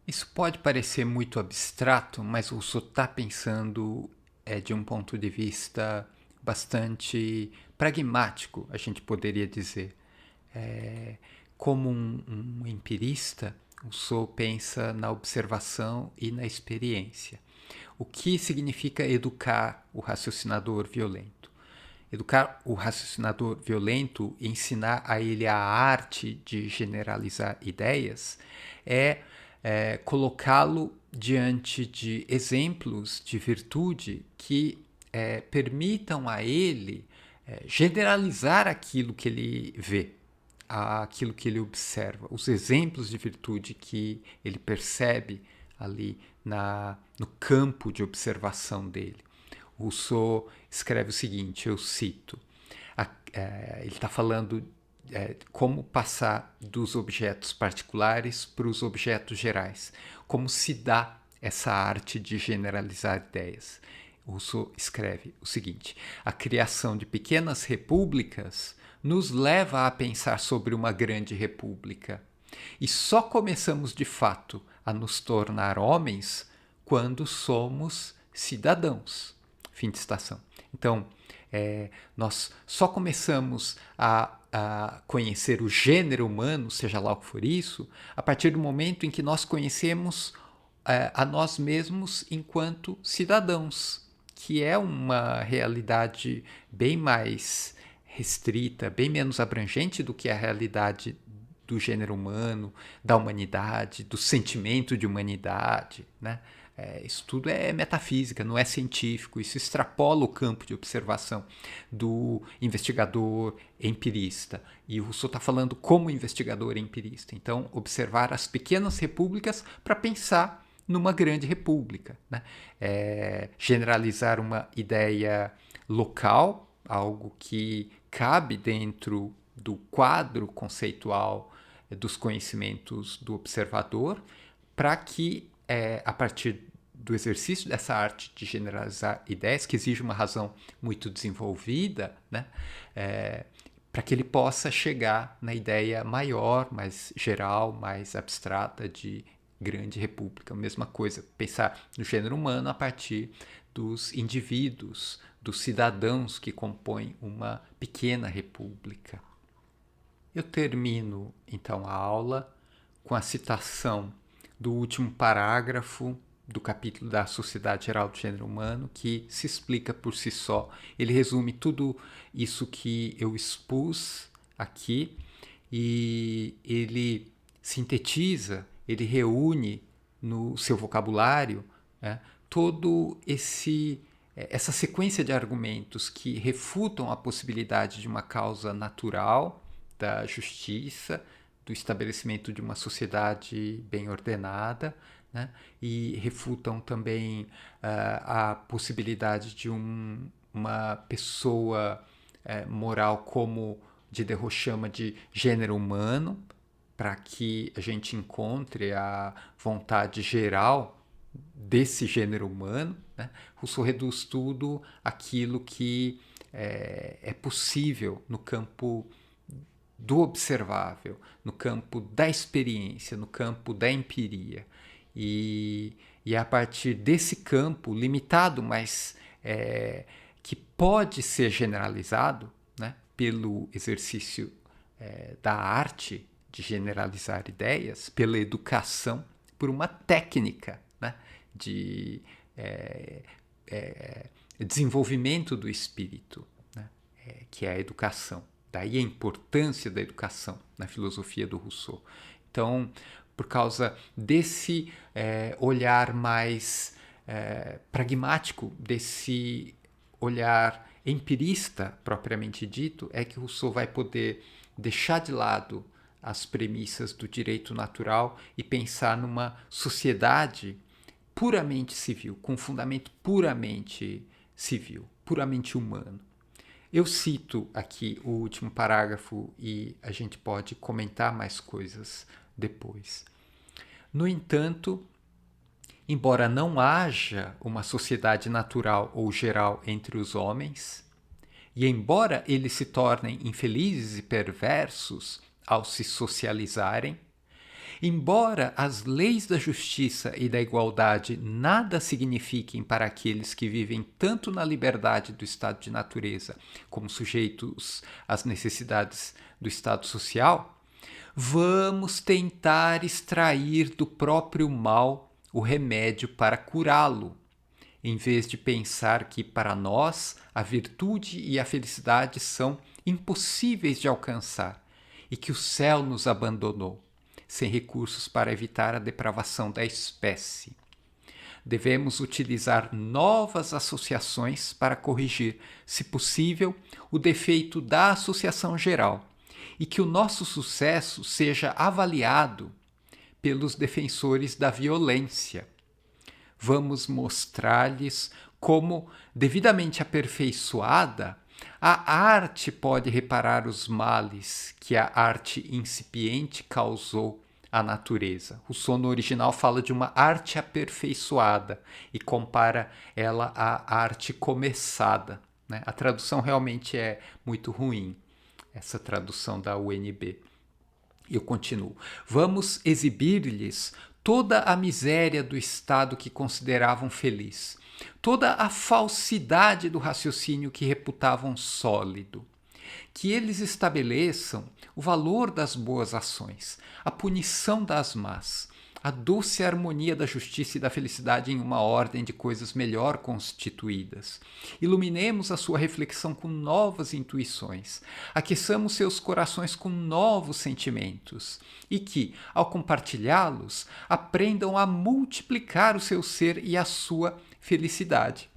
Isso pode parecer muito abstrato, mas o Rousseau está pensando de um ponto de vista bastante pragmático, a gente poderia dizer. Como um empirista, o Rousseau pensa na observação e na experiência. O que significa educar o raciocinador violento? Educar o raciocinador violento, ensinar a ele a arte de generalizar ideias, colocá-lo diante de exemplos de virtude que permitam a ele generalizar aquilo que ele vê, aquilo que ele observa, os exemplos de virtude que ele percebe ali no campo de observação dele. Rousseau escreve o seguinte, eu cito, ele está falando como passar dos objetos particulares para os objetos gerais, como se dá essa arte de generalizar ideias. Rousseau escreve o seguinte: a criação de pequenas repúblicas nos leva a pensar sobre uma grande república. E só começamos de fato a nos tornar homens quando somos cidadãos. Fim de citação. Então, nós só começamos a conhecer o gênero humano, seja lá o que for isso, a partir do momento em que nós conhecemos a nós mesmos enquanto cidadãos, que é uma realidade bem mais restrita, bem menos abrangente do que a realidade do gênero humano, da humanidade, do sentimento de humanidade, né? Isso tudo é metafísica, não é científico, isso extrapola o campo de observação do investigador empirista. E o Rousseau está falando como investigador empirista. Então, observar as pequenas repúblicas para pensar numa grande república, né? Generalizar uma ideia local, algo que cabe dentro do quadro conceitual dos conhecimentos do observador, para que, a partir do exercício dessa arte de generalizar ideias, que exige uma razão muito desenvolvida, né, para que ele possa chegar na ideia maior, mais geral, mais abstrata de grande república. A mesma coisa, pensar no gênero humano a partir dos indivíduos, dos cidadãos que compõem uma pequena república. Eu termino então a aula com a citação do último parágrafo do capítulo da Sociedade Geral do Gênero Humano, que se explica por si só. Ele resume tudo isso que eu expus aqui e ele sintetiza, ele reúne no seu vocabulário todo essa sequência de argumentos que refutam a possibilidade de uma causa natural da justiça, do estabelecimento de uma sociedade bem ordenada, né? E refutam também a possibilidade de uma pessoa moral como Diderot chama de gênero humano, para que a gente encontre a vontade geral desse gênero humano, né? Rousseau reduz tudo aquilo que é possível no campo do observável, no campo da experiência, no campo da empiria. E é a partir desse campo limitado, mas que pode ser generalizado, né, pelo exercício da arte de generalizar ideias, pela educação, por uma técnica, né, de desenvolvimento do espírito, né, que é a educação. Daí a importância da educação na filosofia do Rousseau. Então, por causa desse olhar mais pragmático, desse olhar empirista propriamente dito, é que Rousseau vai poder deixar de lado as premissas do direito natural e pensar numa sociedade puramente civil, com fundamento puramente civil, puramente humano. Eu cito aqui o último parágrafo e a gente pode comentar mais coisas depois. No entanto, embora não haja uma sociedade natural ou geral entre os homens, e embora eles se tornem infelizes e perversos ao se socializarem, embora as leis da justiça e da igualdade nada signifiquem para aqueles que vivem tanto na liberdade do estado de natureza como sujeitos às necessidades do estado social, vamos tentar extrair do próprio mal o remédio para curá-lo, em vez de pensar que para nós a virtude e a felicidade são impossíveis de alcançar e que o céu nos abandonou, sem recursos para evitar a depravação da espécie. Devemos utilizar novas associações para corrigir, se possível, o defeito da associação geral e que o nosso sucesso seja avaliado pelos defensores da violência. Vamos mostrar-lhes como, devidamente aperfeiçoada, a arte pode reparar os males que a arte incipiente causou à natureza. Rousseau, no original, fala de uma arte aperfeiçoada e compara ela à arte começada, né? A tradução realmente é muito ruim, essa tradução da UNB. Eu continuo. Vamos exibir-lhes toda a miséria do estado que consideravam feliz, toda a falsidade do raciocínio que reputavam sólido. Que eles estabeleçam o valor das boas ações, a punição das más, a doce harmonia da justiça e da felicidade em uma ordem de coisas melhor constituídas. Iluminemos a sua reflexão com novas intuições, aqueçamos seus corações com novos sentimentos, e que, ao compartilhá-los, aprendam a multiplicar o seu ser e a sua felicidade.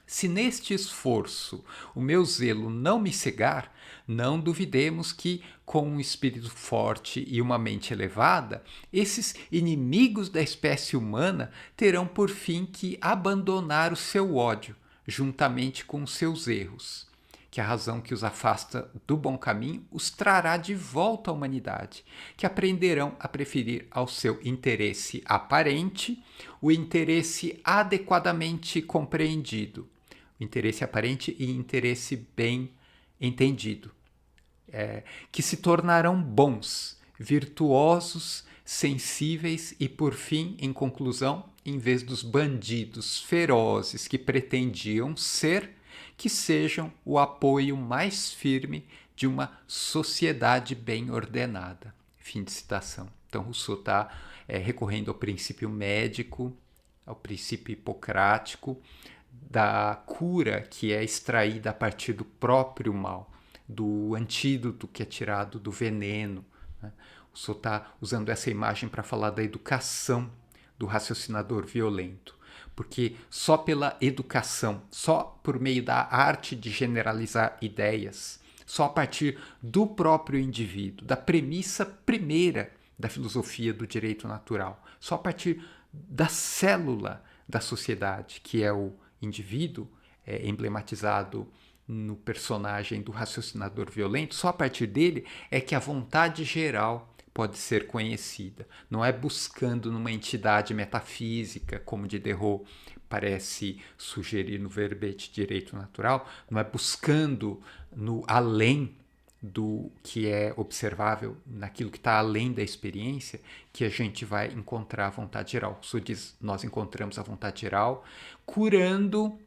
Se neste esforço o meu zelo não me cegar, não duvidemos que, com um espírito forte e uma mente elevada, esses inimigos da espécie humana terão por fim que abandonar o seu ódio, juntamente com os seus erros. Que a razão que os afasta do bom caminho os trará de volta à humanidade, que aprenderão a preferir ao seu interesse aparente o interesse adequadamente compreendido, o interesse aparente e interesse bem entendido. que se tornarão bons, virtuosos, sensíveis e, por fim, em conclusão, em vez dos bandidos ferozes que pretendiam ser, que sejam o apoio mais firme de uma sociedade bem ordenada. Fim de citação. Então, Rousseau está recorrendo ao princípio médico, ao princípio hipocrático, da cura que é extraída a partir do próprio mal, do antídoto que é tirado do veneno. Né? O Rousseau está usando essa imagem para falar da educação do raciocinador violento, porque só pela educação, só por meio da arte de generalizar ideias, só a partir do próprio indivíduo, da premissa primeira da filosofia do direito natural, só a partir da célula da sociedade, que é o indivíduo, emblematizado no personagem do raciocinador violento, só a partir dele é que a vontade geral pode ser conhecida. Não é buscando numa entidade metafísica, como Diderot parece sugerir no verbete direito natural, não é buscando no além do que é observável, naquilo que está além da experiência, que a gente vai encontrar a vontade geral. O Rousseau diz, nós encontramos a vontade geral curando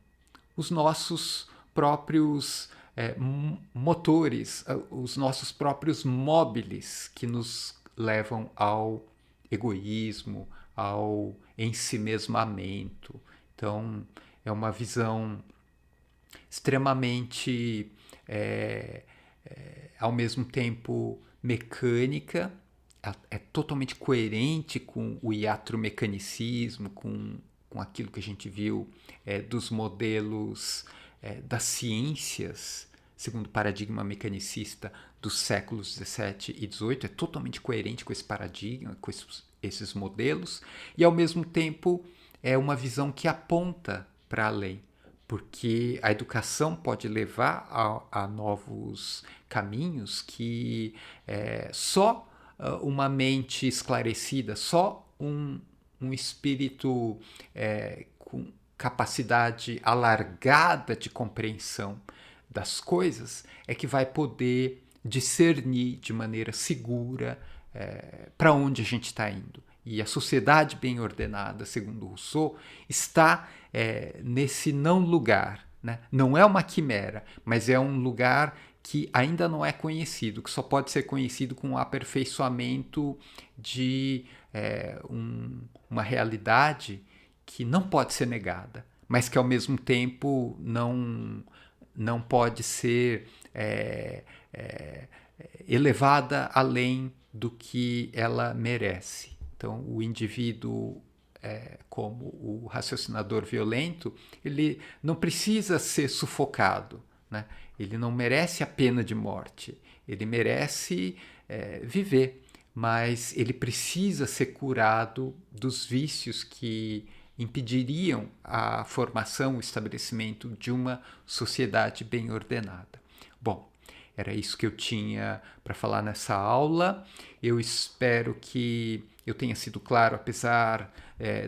os nossos próprios motores, os nossos próprios móveis que nos levam ao egoísmo, ao ensimesmamento. Então, é uma visão extremamente, ao mesmo tempo, mecânica, é totalmente coerente com o iatromecanicismo, com aquilo que a gente viu dos modelos das ciências, segundo o paradigma mecanicista dos séculos XVII e XVIII, é totalmente coerente com esse paradigma, com esses modelos, e ao mesmo tempo é uma visão que aponta para além, porque a educação pode levar a novos caminhos que só uma mente esclarecida, só um espírito com capacidade alargada de compreensão das coisas é que vai poder discernir de maneira segura para onde a gente está indo. E a sociedade bem ordenada, segundo Rousseau, está nesse não lugar. Né? Não é uma quimera, mas é um lugar que ainda não é conhecido, que só pode ser conhecido com o aperfeiçoamento de uma realidade que não pode ser negada, mas que ao mesmo tempo não pode ser elevada além do que ela merece. Então, o indivíduo, como o raciocinador violento, ele não precisa ser sufocado, né? Ele não merece a pena de morte, ele merece viver, mas ele precisa ser curado dos vícios que impediriam a formação, o estabelecimento de uma sociedade bem ordenada. Bom, era isso que eu tinha para falar nessa aula. Eu espero que eu tenha sido claro, apesar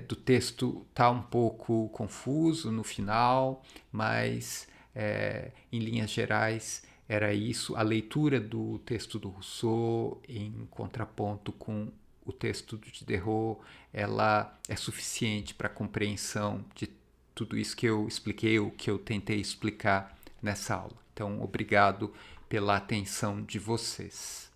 do texto estar um pouco confuso no final, mas em linhas gerais era isso. A leitura do texto do Rousseau em contraponto com o texto do Diderot, ela é suficiente para a compreensão de tudo isso que eu expliquei, ou que eu tentei explicar nessa aula. Então, obrigado pela atenção de vocês.